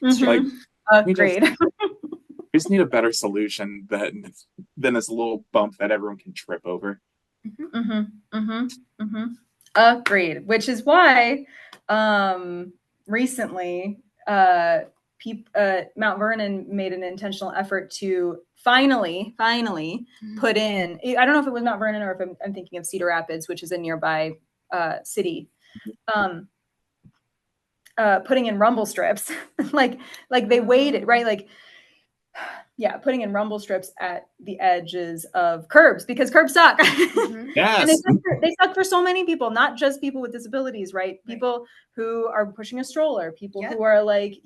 Like, Agreed. We just need a better solution than this little bump that everyone can trip over. Agreed. Which is why recently Mount Vernon made an intentional effort to finally put in, I don't know if it was Mount Vernon or if I'm thinking of Cedar Rapids, which is a nearby city, putting in rumble strips. like they waited, right? Like, yeah, putting in rumble strips at the edges of curbs because curbs suck. Yes. And they suck for so many people, not just people with disabilities, right? People who are pushing a stroller, people who are like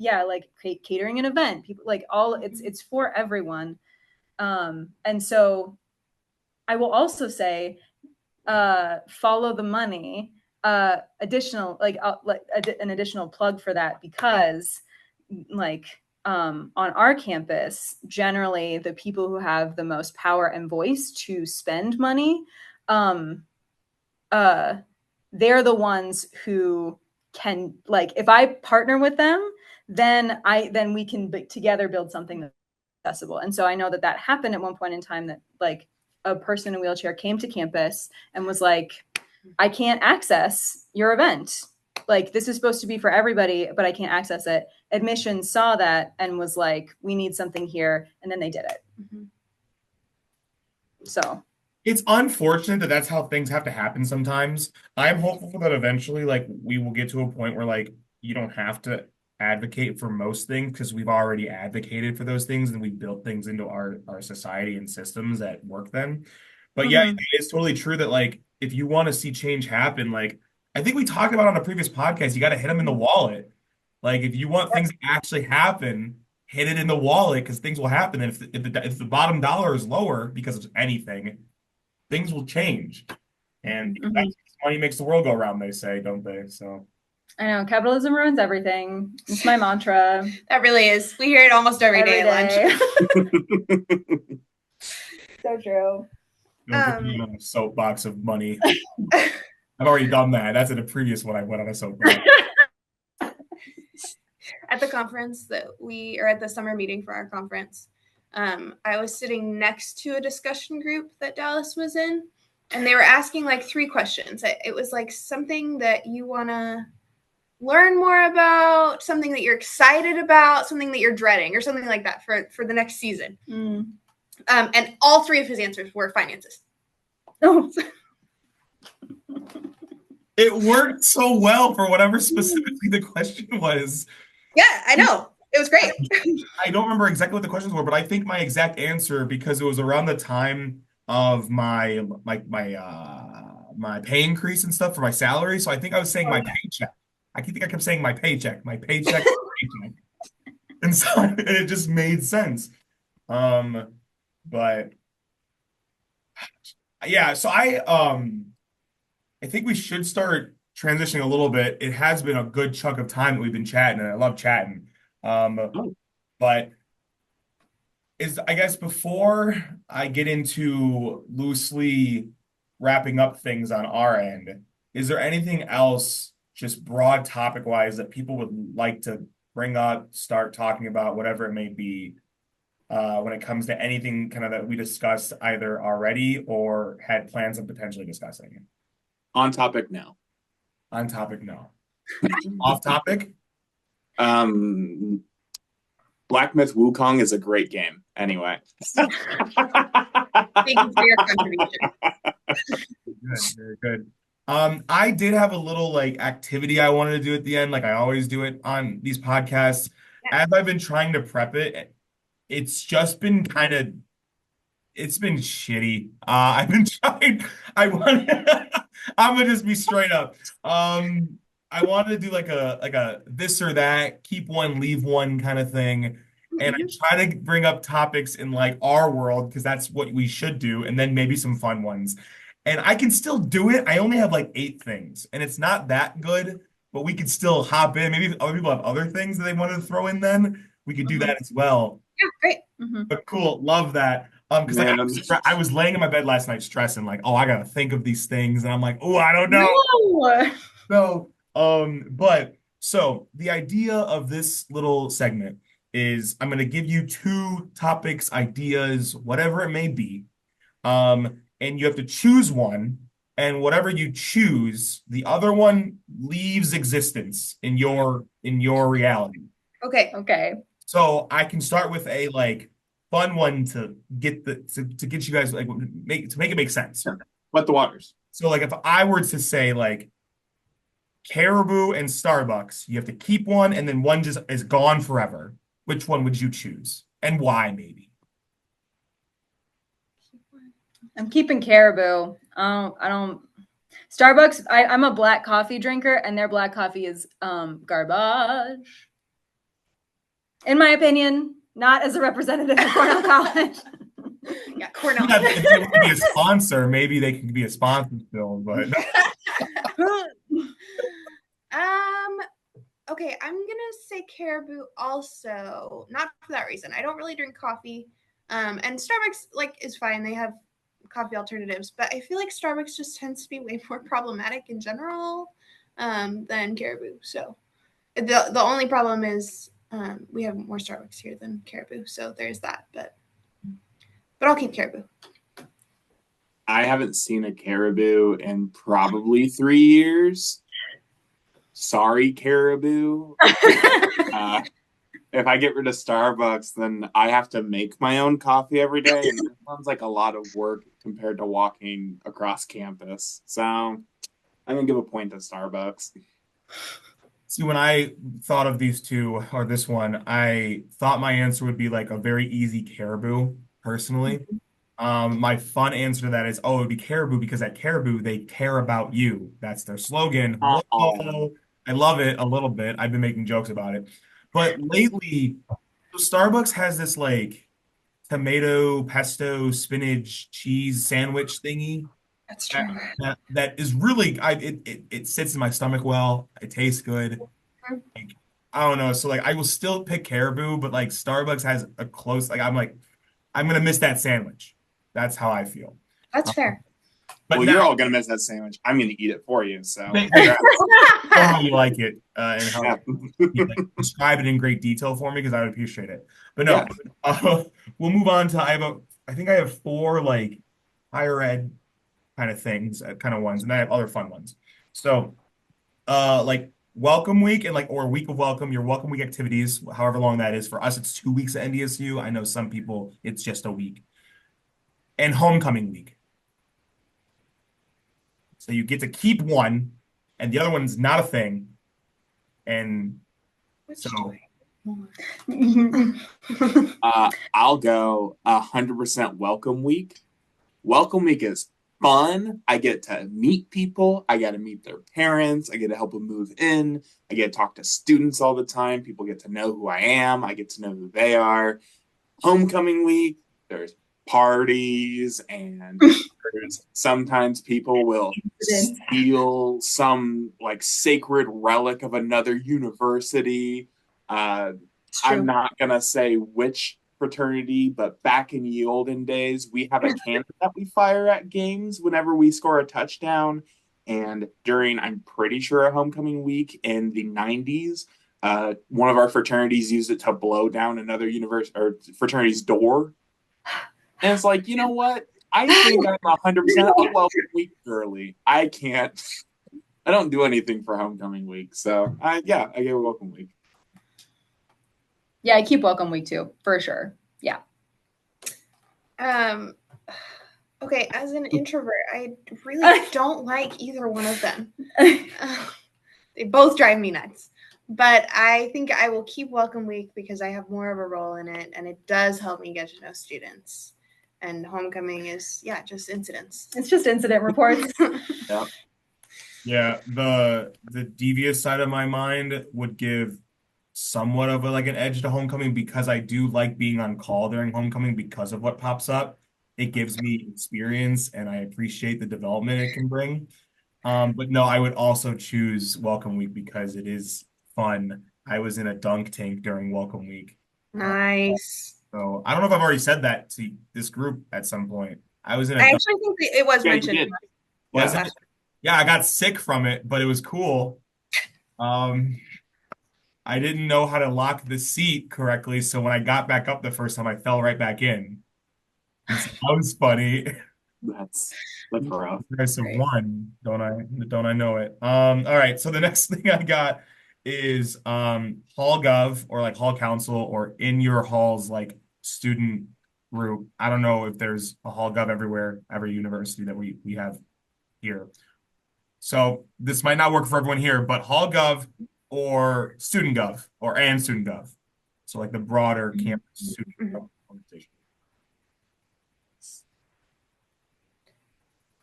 catering an event, people like all it's for everyone. And so I will also say, follow the money, an additional plug for that, because like, on our campus, generally the people who have the most power and voice to spend money, they're the ones who can, like, if I partner with them, then we can together build something that's accessible. And so I know that happened at one point in time, that like a person in a wheelchair came to campus and was like, I can't access your event. Like, this is supposed to be for everybody, but I can't access it. Admissions saw that and was like, we need something here. And then they did it. So it's unfortunate that that's how things have to happen sometimes. I'm hopeful that eventually, like, we will get to a point where, like, you don't have to advocate for most things because we've already advocated for those things and we built things into our society and systems that work then. But yeah, it's totally true that, like, if you want to see change happen, like, I think we talked about on a previous podcast, you got to hit them in the wallet. Like, if you want things to actually happen, hit it in the wallet because things will happen. And if the bottom dollar is lower because of anything, things will change. And that's money makes the world go around, they say, don't they? So I know capitalism ruins everything. It's my mantra. That really is. We hear it almost every day at lunch. So true. don't put me on a soapbox of money. I've already done that. That's in a previous one I went on a soapbox. At the conference at the summer meeting for our conference, I was sitting next to a discussion group that Dallas was in, and they were asking like 3 questions. It was like something that you want to learn more about, something that you're excited about, something that you're dreading, or something like that for the next season. And all 3 of his answers were finances. Oh. It worked so well for whatever specifically the question was. Yeah, I know. It was great. I don't remember exactly what the questions were, but I think my exact answer, because it was around the time of my pay increase and stuff for my salary. So I think I was saying my paycheck. I think I kept saying my paycheck, my paycheck, my paycheck. And so it just made sense. But yeah, so I think we should start transitioning a little bit. It has been a good chunk of time that we've been chatting, and I love chatting. But I guess before I get into loosely wrapping up things on our end, is there anything else, just broad topic wise, that people would like to bring up, start talking about, whatever it may be, when it comes to anything kind of that we discussed either already or had plans of potentially discussing? On topic now. On topic, no. Off topic? Black Myth Wukong is a great game. Anyway. Thank you for your contribution. Good, very good. I did have a little like activity I wanted to do at the end, like I always do it on these podcasts. As I've been trying to prep it, it's just been kind of it's been shitty. I've been trying. I want. I'm gonna just be straight up. I wanted to do like a this or that, keep one, leave one kind of thing, and I try to bring up topics in like our world because that's what we should do, and then maybe some fun ones. And I can still do it. I only have like 8 things, and it's not that good, but we could still hop in. Maybe if other people have other things that they wanted to throw in, then we could do Mhm. that as well. Yeah, great. But cool, love that. Because like Man, I was laying in my bed last night stressing, like, oh, I gotta think of these things, and I'm like, oh, I don't know. No. No. But so the idea of this little segment is I'm gonna give you 2 topics, ideas, whatever it may be. And you have to choose one, and whatever you choose, the other one leaves existence in your reality. Okay. Okay. So I can start with a like fun one to get to get you guys like make it make sense. Wet the waters. So like if I were to say like Caribou and Starbucks, you have to keep one and then one just is gone forever. Which one would you choose? And why maybe? I'm keeping Caribou. I don't. Starbucks. I'm a black coffee drinker, and their black coffee is garbage. In my opinion, not as a representative of Cornell College. Yeah, Cornell. Yeah, if they want to be a sponsor, maybe they can be a sponsor still, but Okay, I'm gonna say Caribou also. Not for that reason. I don't really drink coffee. And Starbucks like is fine. They have coffee alternatives, but I feel like Starbucks just tends to be way more problematic in general than Caribou. So the only problem is we have more Starbucks here than Caribou, so there's that. But I'll keep Caribou. I haven't seen a caribou in probably 3 years. Sorry, caribou. If I get rid of Starbucks, then I have to make my own coffee every day, and that sounds like a lot of work compared to walking across campus. So I'm gonna give a point to Starbucks. see when I thought of these two or this one, I thought my answer would be like a very easy Caribou, personally. My fun answer to that is, oh, it would be Caribou because at Caribou they care about you. That's their slogan. Oh, Whoa, I love it a little bit. I've been making jokes about it, but lately, so Starbucks has this like tomato, pesto, spinach, cheese sandwich thingy That's that true. that is really it sits in my stomach well. It tastes good. Like, I don't know. So like I will still pick Caribou, but like Starbucks has a close like I'm gonna miss that sandwich. That's how I feel. That's Uh, fair. but well, now, you're all gonna miss that sandwich. I'm gonna eat it for you. So thank you. Know how you like it and how yeah, you like describe it in great detail for me because I would appreciate it. But yeah. no, we'll move on to I think I have 4 like higher ed kind of things, kind of ones, and then I have other fun ones. So, like welcome week and like or week of welcome, your welcome week activities, however long that is. For us, it's 2 weeks at NDSU. I know some people it's just a week. And homecoming week. So you get to keep one, and the other one's not a thing. And Which so I'll go 100% welcome week. Welcome week is fun. I get to meet people. I get to meet their parents. I get to help them move in. I get to talk to students all the time. People get to know who I am. I get to know who they are. Homecoming week, there's parties and sometimes people will steal some like sacred relic of another university. I'm not gonna say which fraternity, but back in the olden days, we have a cannon that we fire at games whenever we score a touchdown. And during, I'm pretty sure, a homecoming week in the 90s, one of our fraternities used it to blow down another university or fraternity's door. And it's like, you know what? I think I'm 100% a welcome week girly. I don't do anything for homecoming week. So, I get a welcome week. Yeah, I keep welcome week too, for sure. Yeah. Okay, as an introvert, I really don't like either one of them. They both drive me nuts. But I think I will keep Welcome Week because I have more of a role in it, and it does help me get to know students. And homecoming is, just incidents. It's just incident reports. Yeah. Yeah, the devious side of my mind would give somewhat of like an edge to homecoming because I do like being on call during homecoming because of what pops up. It gives me experience and I appreciate the development it can bring. But no, I would also choose Welcome Week because it is fun. I was in a dunk tank during Welcome Week. Nice. So I don't know if I've already said that to this group at some point. I was in a I dunk. actually think that it was Yeah, you mentioned. did. Was Yeah. it? Yeah, I got sick from it, but it was cool. Um, I didn't know how to lock the seat correctly, so when I got back up the first time, I fell right back in. And so that was funny. That's rough. Price of Great. one, don't I know it? All right, so the next thing I got is hall gov or like hall council or in your halls like student group. I don't know if there's a hall gov everywhere, every university that we have here. So this might not work for everyone here, but hall gov or student gov or and student gov. So like the broader campus student gov organization.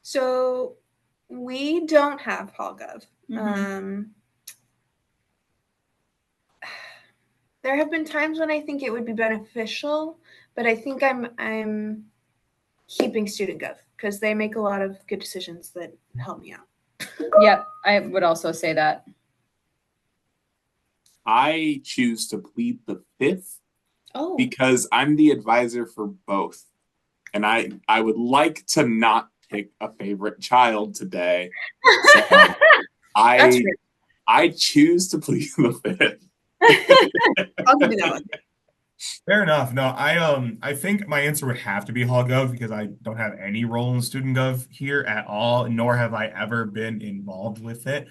So we don't have HallGov. There have been times when I think it would be beneficial, but I think I'm keeping student gov because they make a lot of good decisions that help me out. Yep, I would also say that. I choose to plead the fifth Oh, because I'm the advisor for both. And I would like to not pick a favorite child today. So that's I great. I choose to plead the fifth. I'll give you that one. Fair enough. No, I think my answer would have to be Hall Gov because I don't have any role in student gov here at all, nor have I ever been involved with it.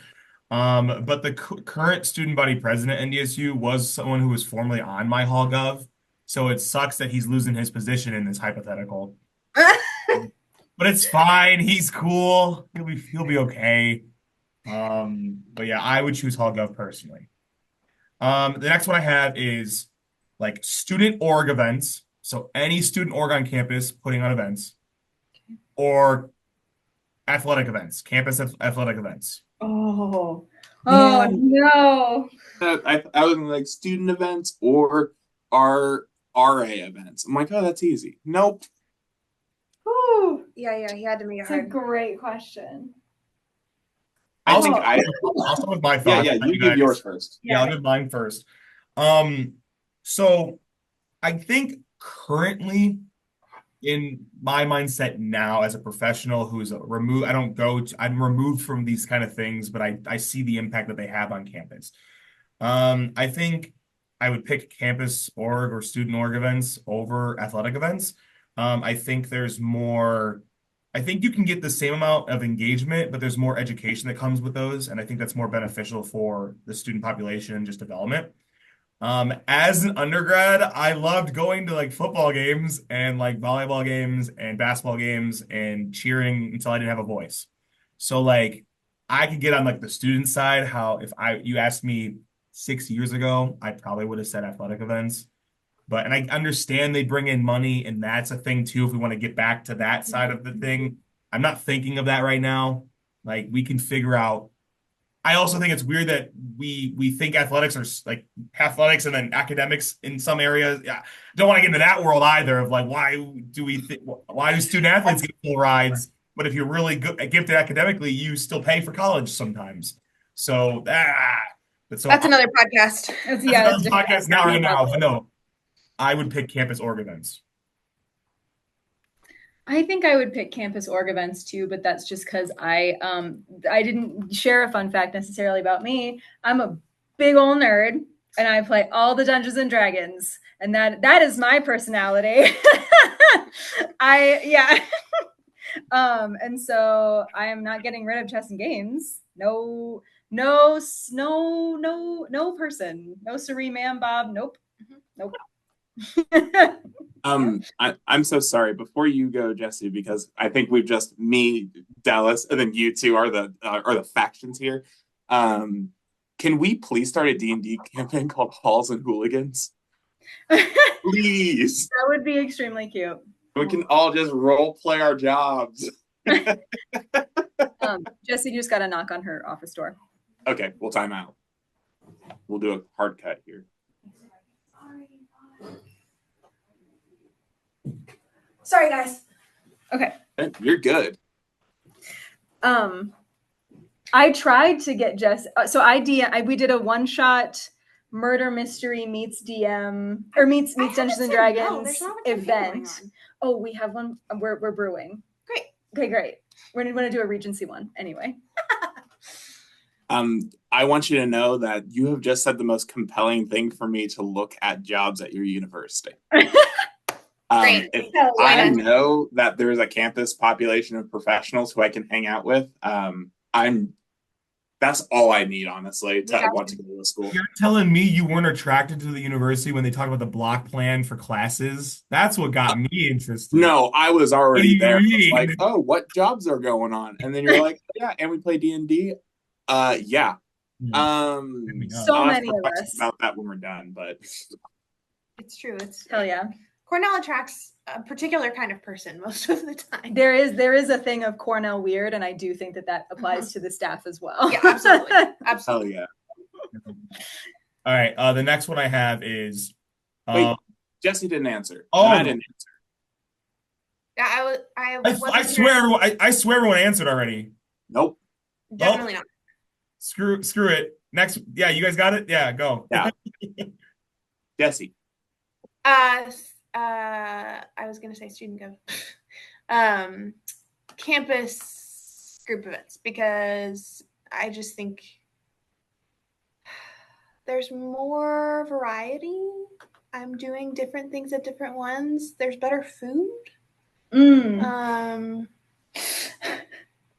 But the current student body president at NDSU was someone who was formerly on my Hall Gov, so it sucks that he's losing his position in this hypothetical. But it's fine. He's cool. He'll be okay. But yeah, I would choose Hall Gov personally. The next one I have is like student org events. So any student org on campus putting on events or athletic events, campus athletic events. Oh, Yeah. no. I was like student events or our RA events. I'm like, oh, that's easy. Nope. Ooh, Yeah, he had to make it it's a hard. great question. I think I'll start with my yeah, thoughts. you give yours first. Yeah, I'll give mine first. So I think currently in my mindset now as a professional who's removed, I'm removed from these kind of things, but I see the impact that they have on campus. I think I would pick campus org or student org events over athletic events. I think there's more, I think you can get the same amount of engagement, but there's more education that comes with those. And I think that's more beneficial for the student population and just development. As an undergrad, I loved going to like football games and like volleyball games and basketball games and cheering until I didn't have a voice. So like I could get on like the student side, how if you asked me 6 years ago, I probably would have said athletic events. But and I understand they bring in money and that's a thing too if we want to get back to that side of the thing. I'm not thinking of that right now. Like we can figure out I also think it's weird that we think athletics are like athletics and then academics in some areas. Yeah, don't want to get into that world either of like why do student athletes get full rides, but if you're really good gifted academically, you still pay for college sometimes. So but so That's another podcast. that's Yeah, another podcast now right now. But no, I would pick campus org events. I think I would pick campus org events too, but that's just because I didn't share a fun fact necessarily about me. I'm a big old nerd and I play all the Dungeons and Dragons, and that is my personality. And so I am not getting rid of chess and games. No person. No Siree, ma'am, Bob. Nope. I'm so sorry. Before you go, Jesse, because I think we've just me, Dallas, and then you two are the factions here. Um, can we please start a D&D campaign called Halls and Hooligans? That Please. would be extremely cute. We can all just role play our jobs. Jesse just got a knock on her office door. Okay, we'll time out. We'll do a hard cut here. Sorry, guys. Okay. You're good. I tried to get Jess. So we did a one shot murder mystery meets DM or meets Dungeons and Dragons event. Oh, we have one. We're brewing. Great. Okay, great. We're going to do a Regency one anyway. I want you to know that you have just said the most compelling thing for me to look at jobs at your university. Great. If I know that there is a campus population of professionals who I can hang out with, that's all I need, honestly, to want to go to school. You're telling me you weren't attracted to the university when they talked about the block plan for classes? That's what got me interested. No, I was already there. It's like, oh, what jobs are going on? And then you're like, yeah, and we play D&D. Yeah. So many of us about that when we're done, but it's true. It's hell yeah. Cornell attracts a particular kind of person most of the time. There is a thing of Cornell weird, and I do think that applies to the staff as well. Yeah, absolutely. Absolutely. Hell yeah. All right. The next one I have is wait, Jesse didn't answer. Oh, I didn't answer. Yeah, I swear everyone answered already. Nope. Definitely not. Screw it. Next, yeah, you guys got it? Yeah, go. Yeah. Jesse. I was gonna say student gov. Campus group events, because I just think there's more variety. I'm doing different things at different ones. There's better food.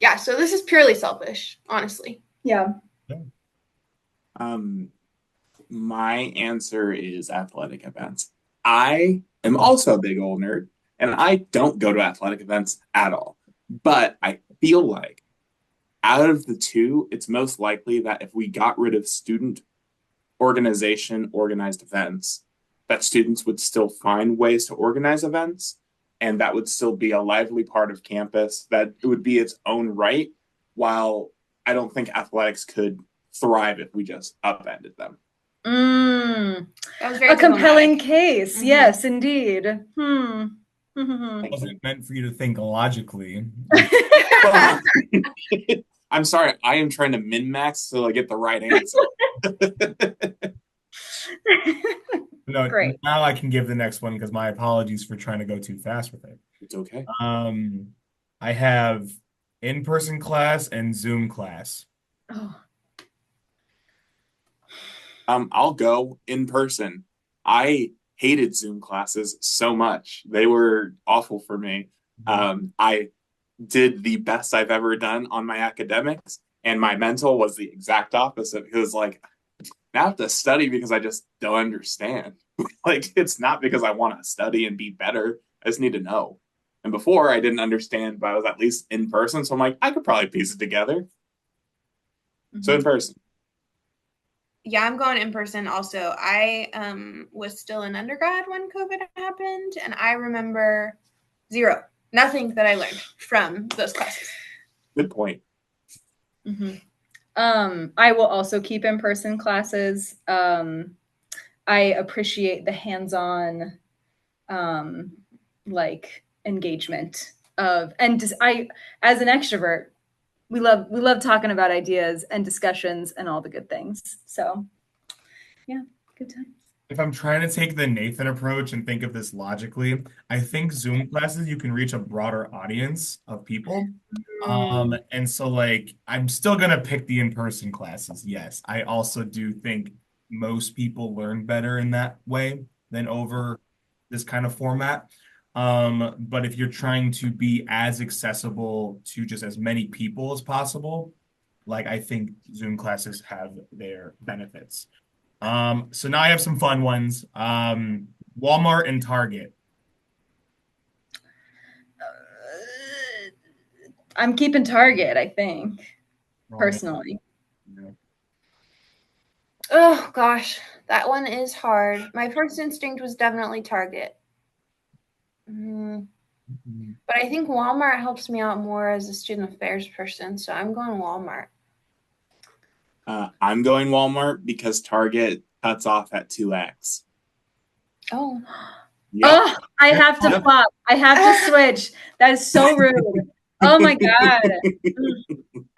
Yeah, so this is purely selfish, honestly. Yeah. My answer is athletic events. I am also a big old nerd, and I don't go to athletic events at all. But I feel like out of the two, it's most likely that if we got rid of student organization organized events, that students would still find ways to organize events, and that would still be a lively part of campus, that it would be its own right, while I don't think athletics could thrive if we just upended them. That was very a compelling case. Mm-hmm. Yes, indeed. It wasn't meant for you to think logically. I'm sorry. I am trying to min-max so I get the right answer. No, great. Now I can give the next one because my apologies for trying to go too fast with it. It's okay. I have in-person class and Zoom class. Oh. I'll go in person. I hated Zoom classes so much. They were awful for me. I did the best I've ever done on my academics, and my mental was the exact opposite. It was like, now I have to study because I just don't understand. Like, it's not because I want to study and be better. I just need to know. And before, I didn't understand, but I was at least in person. So I'm like, I could probably piece it together. Mm-hmm. So in person. Yeah, I'm going in person also. I was still in undergrad when COVID happened, and I remember nothing that I learned from those classes. Good point. Mm-hmm. I will also keep in-person classes. I appreciate the hands-on engagement of, and as an extrovert, we love talking about ideas and discussions and all the good things. So yeah, good times. If I'm trying to take the Nathan approach and think of this logically, I think Zoom classes, you can reach a broader audience of people. And so I'm still going to pick the in-person classes. Yes. I also do think most people learn better in that way than over this kind of format. But if you're trying to be as accessible to just as many people as possible, I think Zoom classes have their benefits. So now I have some fun ones. Walmart and Target. I'm keeping Target, I think, Right. personally. Yeah. Oh gosh, that one is hard. My first instinct was definitely Target. But I think Walmart helps me out more as a student affairs person, so I'm going Walmart. I'm going Walmart because Target cuts off at 2x. Oh. Yep. Oh, I have to Yep. flop. I have to switch. That is so rude. Oh my God.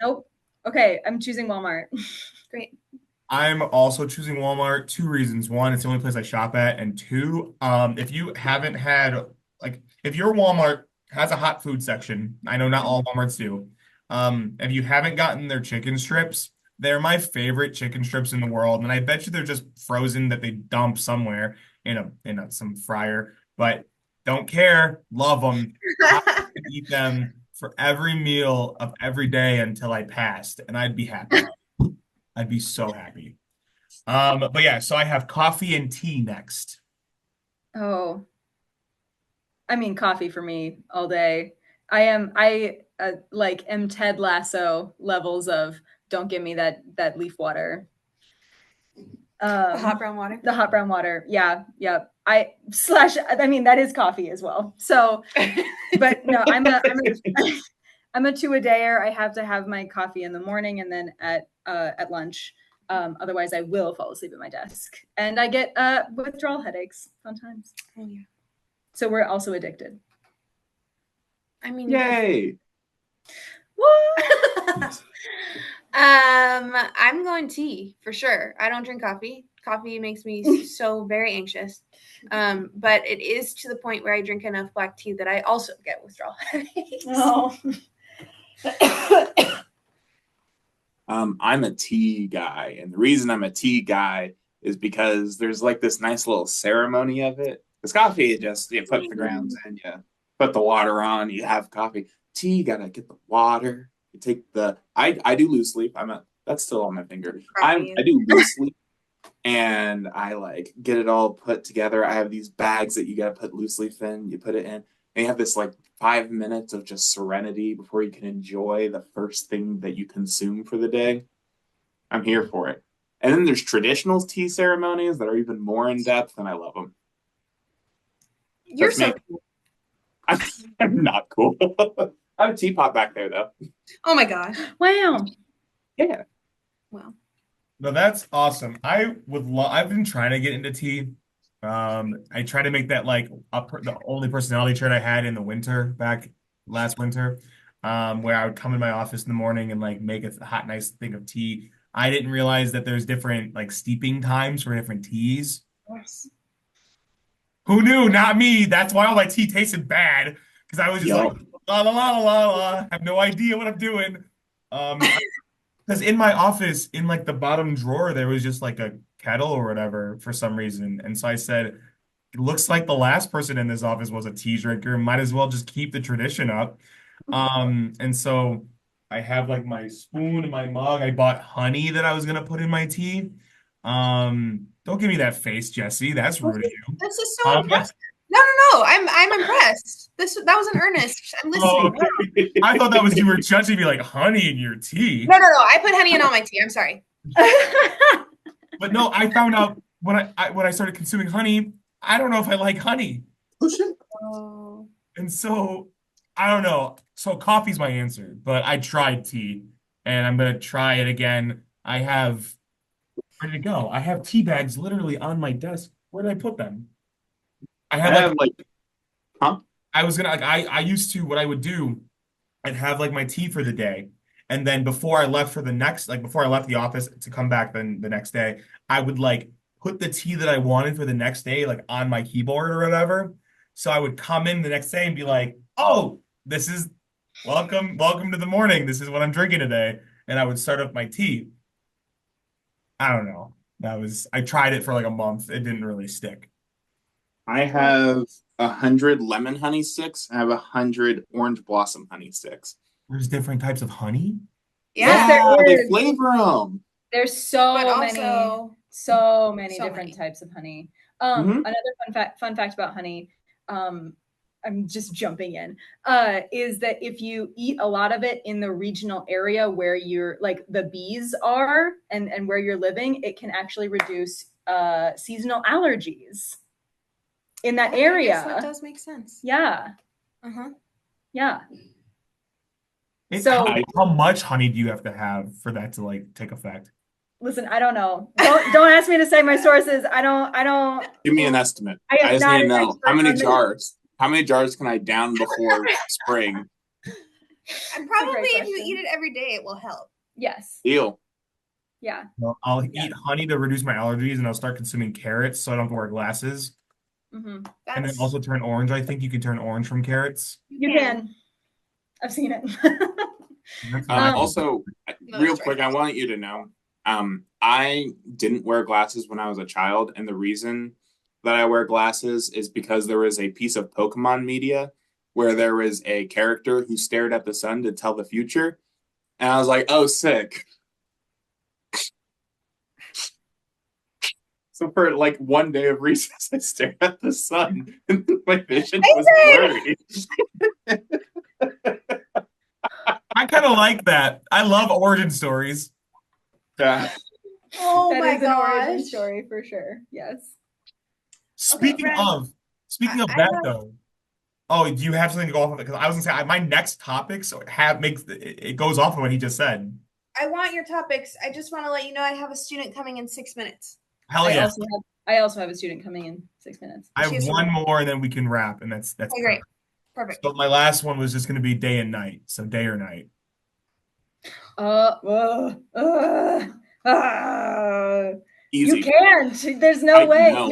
Nope. Okay, I'm choosing Walmart. Great. I'm also choosing Walmart. Two reasons. One, it's the only place I shop at, and two, if you haven't had if your Walmart has a hot food section, I know not all Walmarts do. If you haven't gotten their chicken strips, they're my favorite chicken strips in the world, and I bet you they're just frozen that they dump somewhere in some fryer. But don't care, love them. I could eat them for every meal of every day until I passed, and I'd be happy. I'd be so happy. But yeah, so I have coffee and tea next. Oh, I mean, coffee for me all day. I like am Ted Lasso levels of don't give me that leaf water. The hot brown water. The hot brown water. Yeah, yeah. I mean, that is coffee as well. So, but no, I'm a two-a-dayer. I have to have my coffee in the morning and then at lunch. Otherwise, I will fall asleep at my desk, and I get withdrawal headaches sometimes. Oh yeah. So we're also addicted. I mean, Yay. what? I'm going tea for sure. I don't drink coffee. Coffee makes me so very anxious. But it is to the point where I drink enough black tea that I also get withdrawal headaches. Oh. I'm a tea guy, and the reason I'm a tea guy is because there's like this nice little ceremony of it. Because coffee, you put the grounds in, you put the water on, you have coffee. Tea, you gotta get the water. You take I do loose leaf. That's still on my finger. I do loose leaf, and I like get it all put together. I have these bags that you gotta put loose leaf in. You put it in, and you have this like 5 minutes of just serenity before you can enjoy the first thing that you consume for the day. I'm here for it. And then there's traditional tea ceremonies that are even more in depth, and I love them. You're That's so me. cool. I'm not cool. I have a teapot back there, though. Oh my gosh. Wow. Yeah. Well. No, that's awesome. I've been trying to get into tea. I try to make that like the only personality trait I had in the winter back last winter, where I would come in my office in the morning and like make a hot, nice thing of tea. I didn't realize that there's different like steeping times for different teas. Yes. Who knew? Not me. That's why all my tea tasted bad because I was just like Yo. la la la la la la. Have no idea what I'm doing. Because in my office, in like the bottom drawer, there was just like a kettle or whatever for some reason, and so I said, "It looks like the last person in this office was a tea drinker. Might as well just keep the tradition up." And so I have like my spoon and my mug. I bought honey that I was gonna put in my tea. Don't give me that face, Jesse. That's rude of you. This is so impressive. No. I'm impressed. That was an earnest. I'm Oh, listening. okay. I thought that was you were judging me like honey in your tea. No. I put honey in all my tea. I'm sorry. But no, I found out when I started consuming honey, I don't know if I like honey. Oh, shit. Oh. And so I don't know. So coffee's my answer, but I tried tea and I'm gonna try it again. Where did it go? I have tea bags literally on my desk. Where did I put them? I I had have like, huh? I was gonna like I used to what I would do, I'd have like my tea for the day. And then before I left the office to come back then the next day, I would like put the tea that I wanted for the next day like on my keyboard or whatever. So I would come in the next day and be like, "Oh, this is welcome to the morning. This is what I'm drinking today." And I would start up my tea. I don't know. I tried it for like a month. It didn't really stick. I have 100 lemon honey sticks. I have 100 orange blossom honey sticks. There's different types of honey. Yeah. They flavor them. There's But so many also so many so different many. types of honey. Another fun fact about honey, I'm just jumping in, is that if you eat a lot of it in the regional area where you're like the bees are and where you're living, it can actually reduce seasonal allergies in that area. I guess that does make sense. Yeah. Uh-huh. Yeah. So how much honey do you have to have for that to like take effect? Listen, I don't know. Don't ask me to say my sources. I don't. Give me an estimate. I I just need to know how many on this. jars. How many jars can I down before spring? And probably if you eat it every day, it will help. Yes. Deal. Yeah. Well, I'll eat honey to reduce my allergies, and I'll start consuming carrots so I don't have to wear glasses. Mm-hmm. And then also turn orange. I think you can turn orange from carrots. You can. I've seen it. Also, real quick, I want you to know, I didn't wear glasses when I was a child, and the reason that I wear glasses is because there was a piece of Pokemon media where there was a character who stared at the sun to tell the future, and I was like, "Oh, sick." So for like one day of recess, I stared at the sun, and my vision was blurry. I kind of like that. I love origin stories. Yeah. Oh that my is an origin gosh. story for sure. Yes. Speaking of that though, oh, do you have something to go off of it? Because I was gonna say my next topics makes it goes off of what he just said. I want your topics. I just want to let you know I have a student coming in 6 minutes. Hell yeah! I also have a student coming in 6 minutes. I have one more, and then we can wrap, and that's okay, great. Perfect. So my last one was just going to be day and night. So day or night. Easy. You can't. There's no way. Know.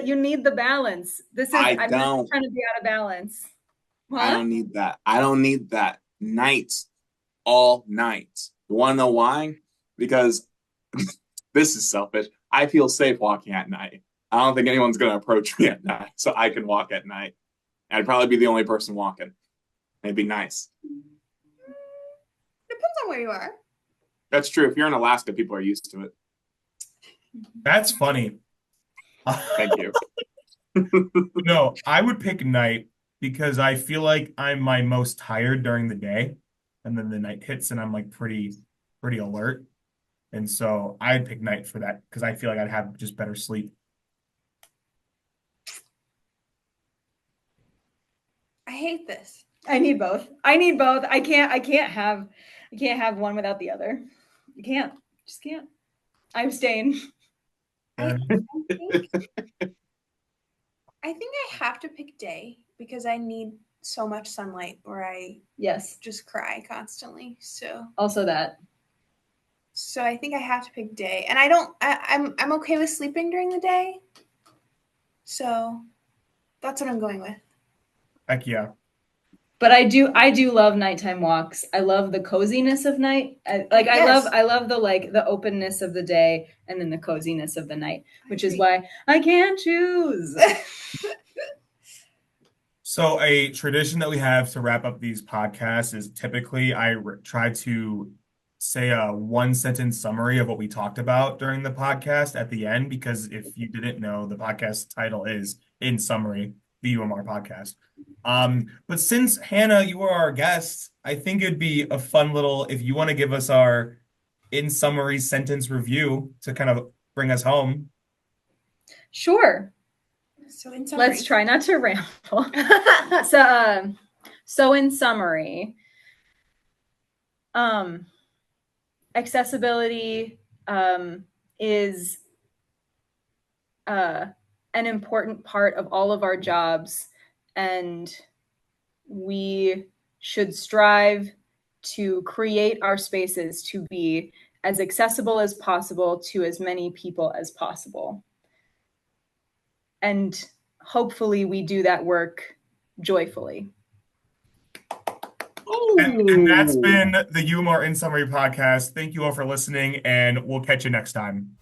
You need the balance. I'm not trying to be out of balance. Huh? I don't need that. I don't need that. Night, all night. You want to know why? Because this is selfish. I feel safe walking at night. I don't think anyone's going to approach me at night, so I can walk at night. I'd probably be the only person walking. It'd be nice. Depends on where you are. That's true. If you're in Alaska, people are used to it. That's funny. Thank you. No, I would pick night because I feel like I'm my most tired during the day, and then the night hits and I'm like pretty alert. And so I'd pick night for that because I feel like I'd have just better sleep. I hate this. I need both. I can't have one without the other. You can't. Just can't. I abstain. I think I have to pick day because I need so much sunlight or I just cry constantly. So also that. So I think I have to pick day. And I'm okay with sleeping during the day. So that's what I'm going with. Heck yeah. But I do love nighttime walks. I love the coziness of night. I love the openness of the day and then the coziness of the night, which is why I can't choose. So a tradition that we have to wrap up these podcasts is typically I try to say a one-sentence summary of what we talked about during the podcast at the end, because if you didn't know, the podcast title is In Summary, the UMR podcast. But since Hannah, you are our guest, I think it'd be a fun little, if you want to give us our in summary sentence review to kind of bring us home. Sure. So in summary, let's try not to ramble. So in summary, accessibility is an important part of all of our jobs, and we should strive to create our spaces to be as accessible as possible to as many people as possible. And hopefully we do that work joyfully. And that's been the UMR In Summary podcast. Thank you all for listening, and we'll catch you next time.